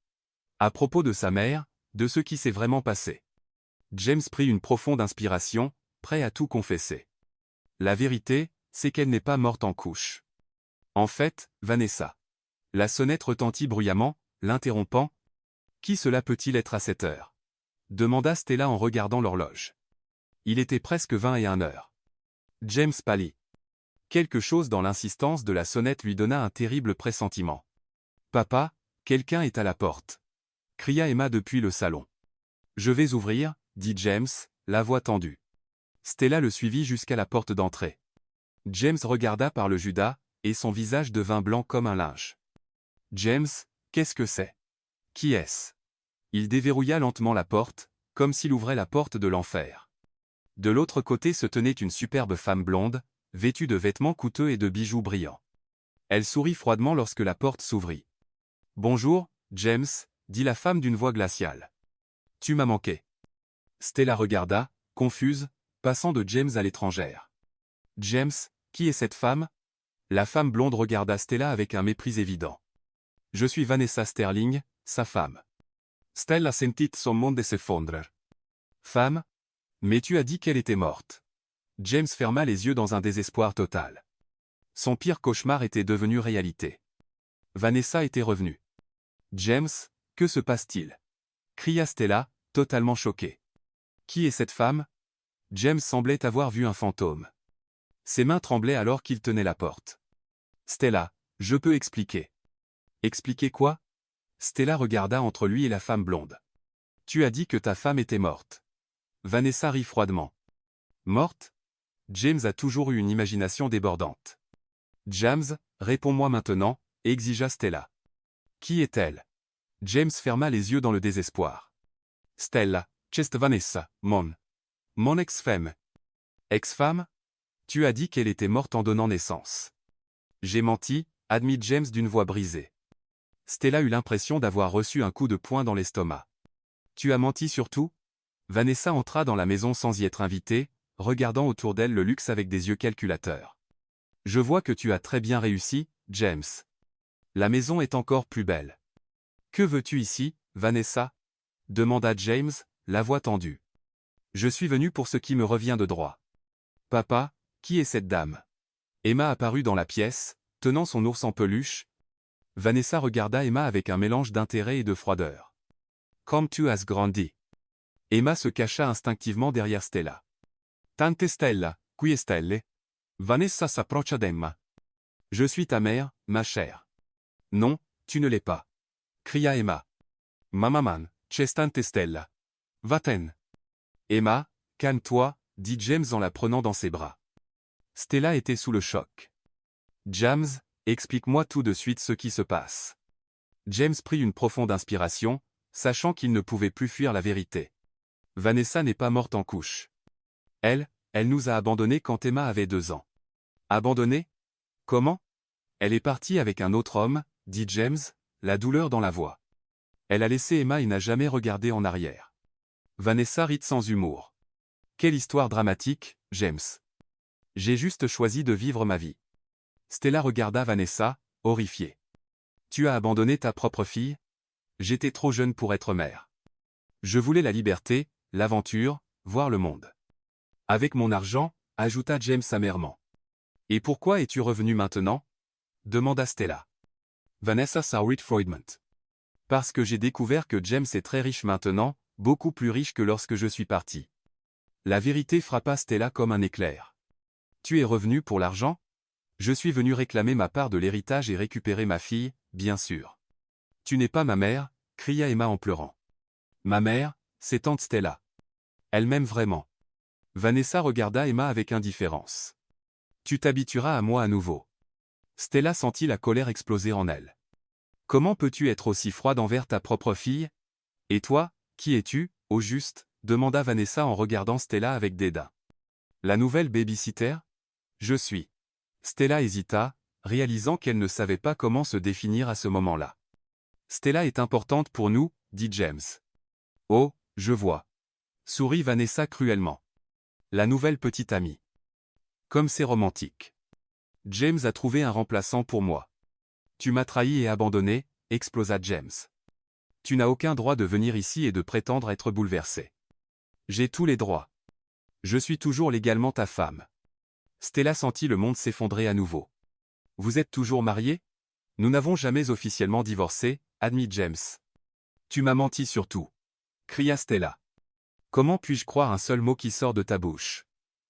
À propos de sa mère, de ce qui s'est vraiment passé. James prit une profonde inspiration, prêt à tout confesser. La vérité, c'est qu'elle n'est pas morte en couches. En fait, Vanessa. La sonnette retentit bruyamment, l'interrompant. « Qui cela peut-il être à cette heure ?» demanda Stella en regardant l'horloge. Il était presque 21h. James pâlit. Quelque chose dans l'insistance de la sonnette lui donna un terrible pressentiment. « Papa, quelqu'un est à la porte !» cria Emma depuis le salon. « Je vais ouvrir, » dit James, la voix tendue. Stella le suivit jusqu'à la porte d'entrée. James regarda par le judas, et son visage devint blanc comme un linge. « James, qu'est-ce que c'est? Qui est-ce » Il déverrouilla lentement la porte, comme s'il ouvrait la porte de l'enfer. De l'autre côté se tenait une superbe femme blonde, vêtue de vêtements coûteux et de bijoux brillants. Elle sourit froidement lorsque la porte s'ouvrit. « Bonjour, James » dit la femme d'une voix glaciale. « Tu m'as manqué. » Stella regarda, confuse, passant de James à l'étrangère. « James, qui est cette femme ?» La femme blonde regarda Stella avec un mépris évident. « Je suis Vanessa Sterling, sa femme. » Stella sentit son monde s'effondrer. « Femme? Mais tu as dit qu'elle était morte. » James ferma les yeux dans un désespoir total. Son pire cauchemar était devenu réalité. Vanessa était revenue. « James, que se passe-t-il » cria Stella, totalement choquée. « Qui est cette femme ?» James semblait avoir vu un fantôme. Ses mains tremblaient alors qu'il tenait la porte. « Stella, je peux expliquer. » « Expliquer quoi ?» Stella regarda entre lui et la femme blonde. « Tu as dit que ta femme était morte. » Vanessa rit froidement. « Morte ?» James a toujours eu une imagination débordante. « James, réponds-moi maintenant, » exigea Stella. « Qui est-elle » James ferma les yeux dans le désespoir. Stella, c'è Vanessa, mon ex-femme. Ex-femme? Tu as dit qu'elle était morte en donnant naissance. J'ai menti, admit James d'une voix brisée. Stella eut l'impression d'avoir reçu un coup de poing dans l'estomac. Tu as menti surtout? Vanessa entra dans la maison sans y être invitée, regardant autour d'elle le luxe avec des yeux calculateurs. Je vois que tu as très bien réussi, James. La maison est encore plus belle. Que veux-tu ici, Vanessa? Demanda James, la voix tendue. Je suis venu pour ce qui me revient de droit. Papa, qui est cette dame? Emma apparut dans la pièce, tenant son ours en peluche. Vanessa regarda Emma avec un mélange d'intérêt et de froideur. Comme tu as grandi. Emma se cacha instinctivement derrière Stella. Tante Stella, qui è Stelle? Vanessa s'approcha d'Emma. Je suis ta mère, ma chère. Non, tu ne l'es pas. Cria Emma. Mamaman, c'è tante Stella. Va-t'en. Emma, calme-toi, dit James en la prenant dans ses bras. Stella était sous le choc. James, explique-moi tout de suite ce qui se passe. James prit une profonde inspiration, sachant qu'il ne pouvait plus fuir la vérité. Vanessa n'est pas morte en couche. Elle nous a abandonnés quand Emma avait 2 ans. Abandonnés? Comment? Elle est partie avec un autre homme, dit James, la douleur dans la voix. Elle a laissé Emma et n'a jamais regardé en arrière. Vanessa rit sans humour. Quelle histoire dramatique, James. J'ai juste choisi de vivre ma vie. Stella regarda Vanessa, horrifiée. Tu as abandonné ta propre fille? J'étais trop jeune pour être mère. Je voulais la liberté, l'aventure, voir le monde. Avec mon argent, ajouta James amèrement. Et pourquoi es-tu revenu maintenant? Demanda Stella. Vanessa sourit Freudment. Parce que j'ai découvert que James est très riche maintenant, beaucoup plus riche que lorsque je suis parti. La vérité frappa Stella comme un éclair. Tu es revenu pour l'argent? Je suis venu réclamer ma part de l'héritage et récupérer ma fille, bien sûr. Tu n'es pas ma mère, cria Emma en pleurant. Ma mère, c'est tante Stella. Elle m'aime vraiment. Vanessa regarda Emma avec indifférence. Tu t'habitueras à moi à nouveau. Stella sentit la colère exploser en elle. Comment peux-tu être aussi froide envers ta propre fille? Et toi, qui es-tu, au juste? Demanda Vanessa en regardant Stella avec dédain. La nouvelle baby-sitter? Je suis. Stella hésita, réalisant qu'elle ne savait pas comment se définir à ce moment-là. Stella est importante pour nous, dit James. Oh, je vois. Sourit Vanessa cruellement. La nouvelle petite amie. Comme c'est romantique. James a trouvé un remplaçant pour moi. Tu m'as trahi et abandonné, explosa James. Tu n'as aucun droit de venir ici et de prétendre être bouleversé. J'ai tous les droits. Je suis toujours légalement ta femme. Stella sentit le monde s'effondrer à nouveau. Vous êtes toujours mariés? Nous n'avons jamais officiellement divorcé, admit James. Tu m'as menti surtout. Cria Stella. Comment puis-je croire un seul mot qui sort de ta bouche?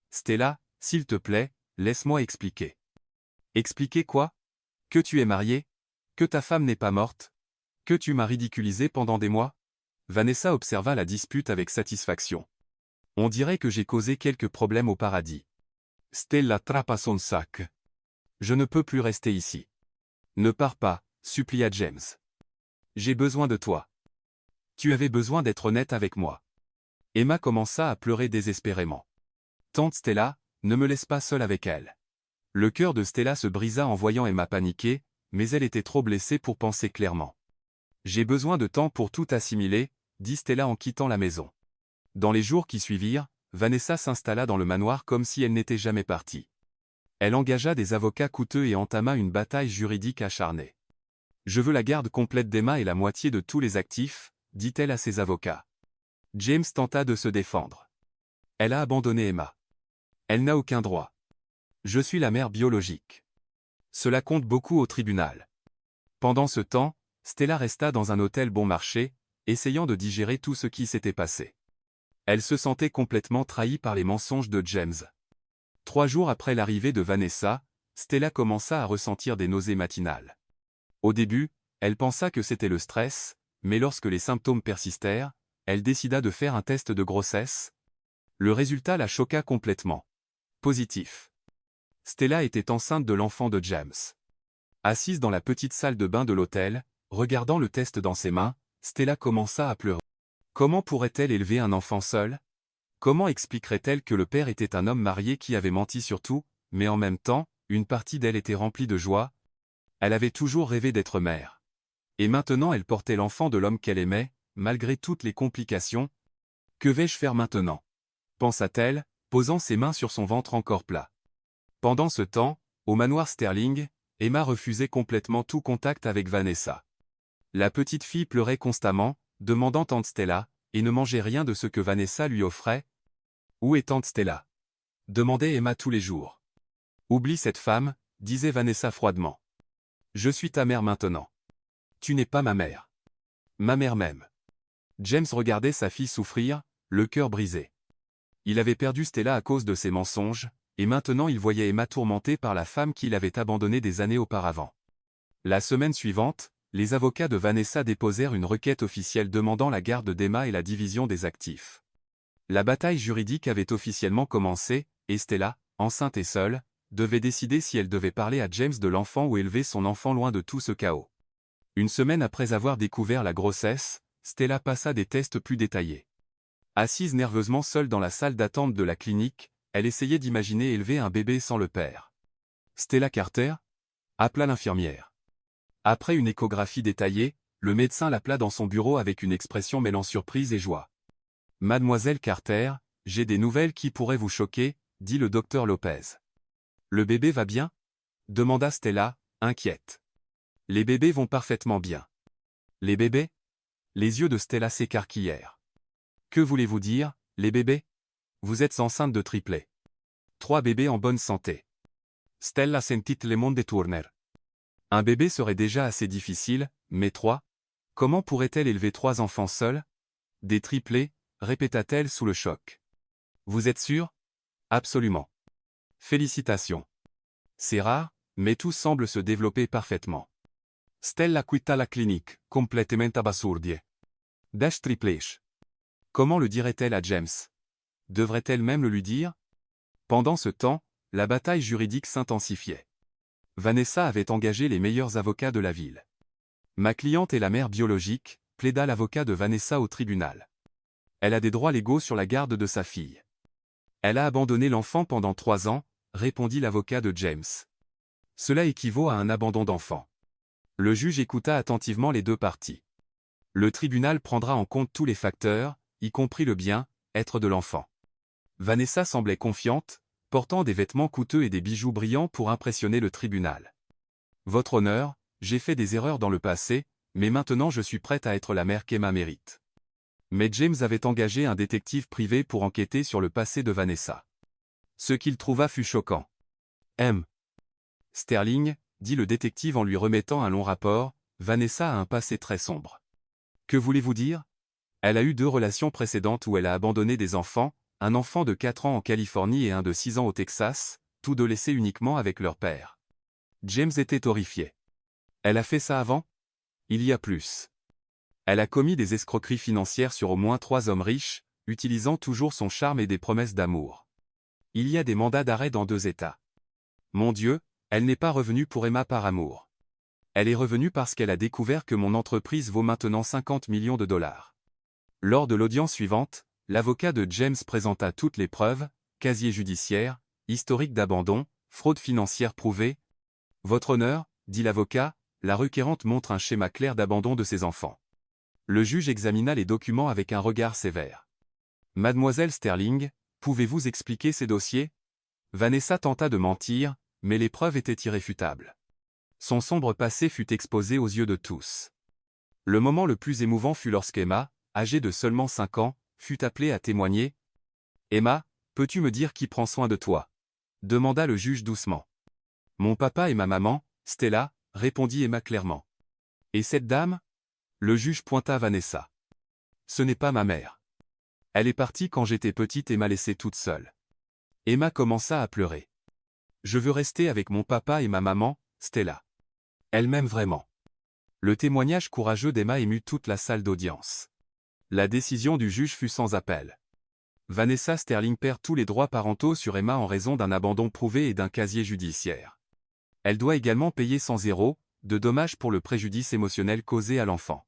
Stella, s'il te plaît, laisse-moi expliquer. Expliquer quoi? Que tu es marié? Que ta femme n'est pas morte? Que tu m'as ridiculisé pendant des mois? Vanessa observa la dispute avec satisfaction. On dirait que j'ai causé quelques problèmes au paradis. Stella trappa son sac. Je ne peux plus rester ici. Ne pars pas, supplia James. J'ai besoin de toi. Tu avais besoin d'être honnête avec moi. Emma commença à pleurer désespérément. Tante Stella, ne me laisse pas seule avec elle. Le cœur de Stella se brisa en voyant Emma paniquer, mais elle était trop blessée pour penser clairement. J'ai besoin de temps pour tout assimiler, dit Stella en quittant la maison. Dans les jours qui suivirent, Vanessa s'installa dans le manoir comme si elle n'était jamais partie. Elle engagea des avocats coûteux et entama une bataille juridique acharnée. Je veux la garde complète d'Emma et la moitié de tous les actifs, dit-elle à ses avocats. James tenta de se défendre. Elle a abandonné Emma. Elle n'a aucun droit. Je suis la mère biologique. Cela compte beaucoup au tribunal. Pendant ce temps, Stella resta dans un hôtel bon marché, essayant de digérer tout ce qui s'était passé. Elle se sentait complètement trahie par les mensonges de James. 3 jours après l'arrivée de Vanessa, Stella commença à ressentir des nausées matinales. Au début, elle pensa que c'était le stress, mais lorsque les symptômes persistèrent, elle décida de faire un test de grossesse. Le résultat la choqua complètement. Positif. Stella était enceinte de l'enfant de James. Assise dans la petite salle de bain de l'hôtel, regardant le test dans ses mains, Stella commença à pleurer. Comment pourrait-elle élever un enfant seul? Comment expliquerait-elle que le père était un homme marié qui avait menti sur tout, mais en même temps, une partie d'elle était remplie de joie? Elle avait toujours rêvé d'être mère. Et maintenant elle portait l'enfant de l'homme qu'elle aimait, malgré toutes les complications. Que vais-je faire maintenant? Pensa-t-elle, posant ses mains sur son ventre encore plat. Pendant ce temps, au manoir Sterling, Emma refusait complètement tout contact avec Vanessa. La petite fille pleurait constamment, demandant tante Stella, et ne mangeait rien de ce que Vanessa lui offrait. Où est tante Stella? Demandait Emma tous les jours. Oublie cette femme, disait Vanessa froidement. Je suis ta mère maintenant. Tu n'es pas ma mère. Ma mère même. James regardait sa fille souffrir, le cœur brisé. Il avait perdu Stella à cause de ses mensonges, et maintenant il voyait Emma tourmentée par la femme qu'il avait abandonnée des années auparavant. La semaine suivante, les avocats de Vanessa déposèrent une requête officielle demandant la garde d'Emma et la division des actifs. La bataille juridique avait officiellement commencé, et Stella, enceinte et seule, devait décider si elle devait parler à James de l'enfant ou élever son enfant loin de tout ce chaos. Une semaine après avoir découvert la grossesse, Stella passa des tests plus détaillés. Assise nerveusement seule dans la salle d'attente de la clinique, elle essayait d'imaginer élever un bébé sans le père. Stella Carter? Appela l'infirmière. Après une échographie détaillée, le médecin l'appela dans son bureau avec une expression mêlant surprise et joie. Mademoiselle Carter, j'ai des nouvelles qui pourraient vous choquer, dit le docteur Lopez. Le bébé va bien? Demanda Stella, inquiète. Les bébés vont parfaitement bien. Les bébés? Les yeux de Stella s'écarquillèrent. Que voulez-vous dire, les bébés? Vous êtes enceinte de triplés. 3 bébés en bonne santé. Stella sentit le monde tourner. Un bébé serait déjà assez difficile, mais 3? Comment pourrait-elle élever 3 enfants seuls? Des triplés, répéta-t-elle sous le choc. Vous êtes sûr? Absolument. Félicitations. C'est rare, mais tout semble se développer parfaitement. Stella quitta la clinique, complètement abasourdie. Dash triplèche. Comment le dirait-elle à James? Devrait-elle même le lui dire? Pendant ce temps, la bataille juridique s'intensifiait. Vanessa avait engagé les meilleurs avocats de la ville. Ma cliente est la mère biologique, plaida l'avocat de Vanessa au tribunal. Elle a des droits légaux sur la garde de sa fille. Elle a abandonné l'enfant pendant 3 ans, répondit l'avocat de James. Cela équivaut à un abandon d'enfant. Le juge écouta attentivement les deux parties. Le tribunal prendra en compte tous les facteurs, y compris le bien-être de l'enfant. Vanessa semblait confiante, portant des vêtements coûteux et des bijoux brillants pour impressionner le tribunal. Votre honneur, j'ai fait des erreurs dans le passé, mais maintenant je suis prête à être la mère qu'Emma mérite. Mais James avait engagé un détective privé pour enquêter sur le passé de Vanessa. Ce qu'il trouva fut choquant. M. Sterling, dit le détective en lui remettant un long rapport, Vanessa a un passé très sombre. Que voulez-vous dire? Elle a eu 2 relations précédentes où elle a abandonné des enfants, un enfant de 4 ans en Californie et un de 6 ans au Texas, tous 2 laissés uniquement avec leur père. James était horrifié. Elle a fait ça avant? Il y a plus. Elle a commis des escroqueries financières sur au moins 3 hommes riches, utilisant toujours son charme et des promesses d'amour. Il y a des mandats d'arrêt dans 2 États. Mon Dieu, elle n'est pas revenue pour Emma par amour. Elle est revenue parce qu'elle a découvert que mon entreprise vaut maintenant 50 millions de dollars. Lors de l'audience suivante, l'avocat de James présenta toutes les preuves, casier judiciaire, historique d'abandon, fraude financière prouvée. Votre honneur, dit l'avocat, la requérante montre un schéma clair d'abandon de ses enfants. Le juge examina les documents avec un regard sévère. Mademoiselle Sterling, pouvez-vous expliquer ces dossiers? Vanessa tenta de mentir, mais les preuves étaient irréfutables. Son sombre passé fut exposé aux yeux de tous. Le moment le plus émouvant fut lorsqu'Emma, âgée de seulement 5 ans, fut appelée à témoigner. Emma, peux-tu me dire qui prend soin de toi? Demanda le juge doucement. Mon papa et ma maman, Stella, répondit Emma clairement. Et cette dame? Le juge pointa Vanessa. Ce n'est pas ma mère. Elle est partie quand j'étais petite et m'a laissée toute seule. Emma commença à pleurer. Je veux rester avec mon papa et ma maman, Stella. Elle m'aime vraiment. Le témoignage courageux d'Emma émut toute la salle d'audience. La décision du juge fut sans appel. Vanessa Sterling perd tous les droits parentaux sur Emma en raison d'un abandon prouvé et d'un casier judiciaire. Elle doit également payer 100 € de dommages pour le préjudice émotionnel causé à l'enfant.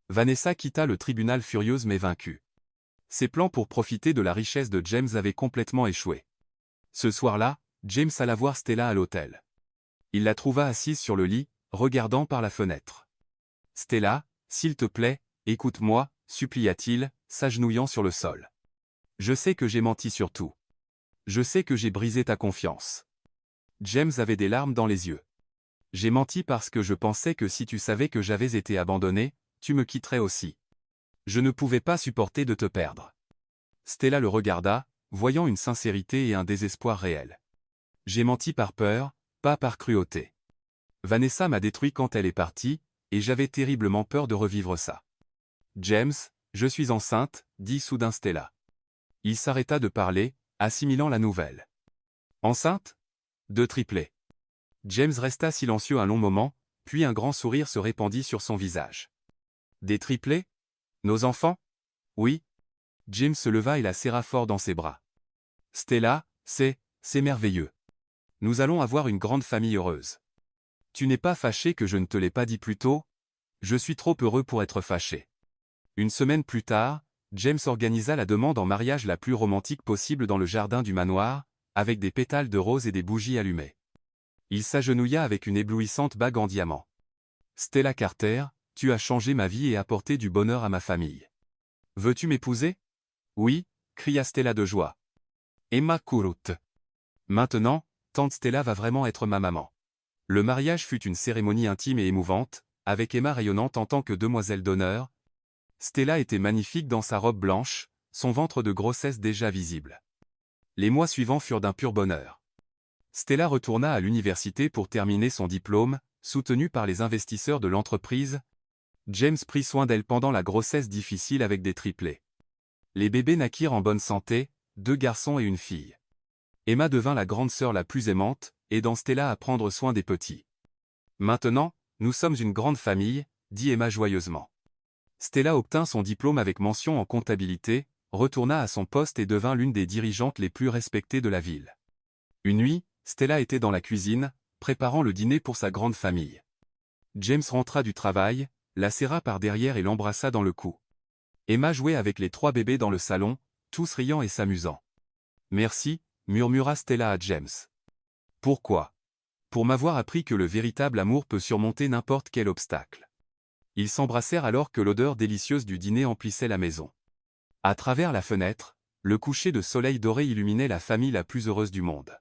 Vanessa quitta le tribunal furieuse mais vaincue. Ses plans pour profiter de la richesse de James avaient complètement échoué. Ce soir-là, James alla voir Stella à l'hôtel. Il la trouva assise sur le lit, regardant par la fenêtre. « Stella, s'il te plaît, écoute-moi, supplia-t-il, s'agenouillant sur le sol. Je sais que j'ai menti sur tout. Je sais que j'ai brisé ta confiance. » James avait des larmes dans les yeux. « J'ai menti parce que je pensais que si tu savais que j'avais été abandonné, tu me quitterais aussi. Je ne pouvais pas supporter de te perdre. » Stella le regarda, voyant une sincérité et un désespoir réel. « J'ai menti par peur, pas par cruauté. Vanessa m'a détruit quand elle est partie, et j'avais terriblement peur de revivre ça. »« James, je suis enceinte, » dit soudain Stella. Il s'arrêta de parler, assimilant la nouvelle. « Enceinte ? De triplés. » James resta silencieux un long moment, puis un grand sourire se répandit sur son visage. « Des triplés ? Nos enfants ? Oui. » James se leva et la serra fort dans ses bras. « Stella, c'est merveilleux. Nous allons avoir une grande famille heureuse. Tu n'es pas fâché que je ne te l'ai pas dit plus tôt ? Je suis trop heureux pour être fâché. » Une semaine plus tard, James organisa la demande en mariage la plus romantique possible dans le jardin du manoir, avec des pétales de rose et des bougies allumées. Il s'agenouilla avec une éblouissante bague en diamant. « Stella Carter, tu as changé ma vie et apporté du bonheur à ma famille. Veux-tu m'épouser ? » « Oui » cria Stella de joie. « Emma Kurut. Maintenant, tante Stella va vraiment être ma maman. » Le mariage fut une cérémonie intime et émouvante, avec Emma rayonnante en tant que demoiselle d'honneur. Stella était magnifique dans sa robe blanche, son ventre de grossesse déjà visible. Les mois suivants furent d'un pur bonheur. Stella retourna à l'université pour terminer son diplôme, soutenue par les investisseurs de l'entreprise. James prit soin d'elle pendant la grossesse difficile avec des triplés. Les bébés naquirent en bonne santé, 2 garçons et une fille. Emma devint la grande sœur la plus aimante, aidant Stella à prendre soin des petits. « Maintenant, nous sommes une grande famille », dit Emma joyeusement. Stella obtint son diplôme avec mention en comptabilité, retourna à son poste et devint l'une des dirigeantes les plus respectées de la ville. Une nuit, Stella était dans la cuisine, préparant le dîner pour sa grande famille. James rentra du travail, la serra par derrière et l'embrassa dans le cou. Emma jouait avec les 3 bébés dans le salon, tous riant et s'amusant. « Merci », murmura Stella à James. « Pourquoi ? » ?»« Pour m'avoir appris que le véritable amour peut surmonter n'importe quel obstacle. » Ils s'embrassèrent alors que l'odeur délicieuse du dîner emplissait la maison. À travers la fenêtre, le coucher de soleil doré illuminait la famille la plus heureuse du monde.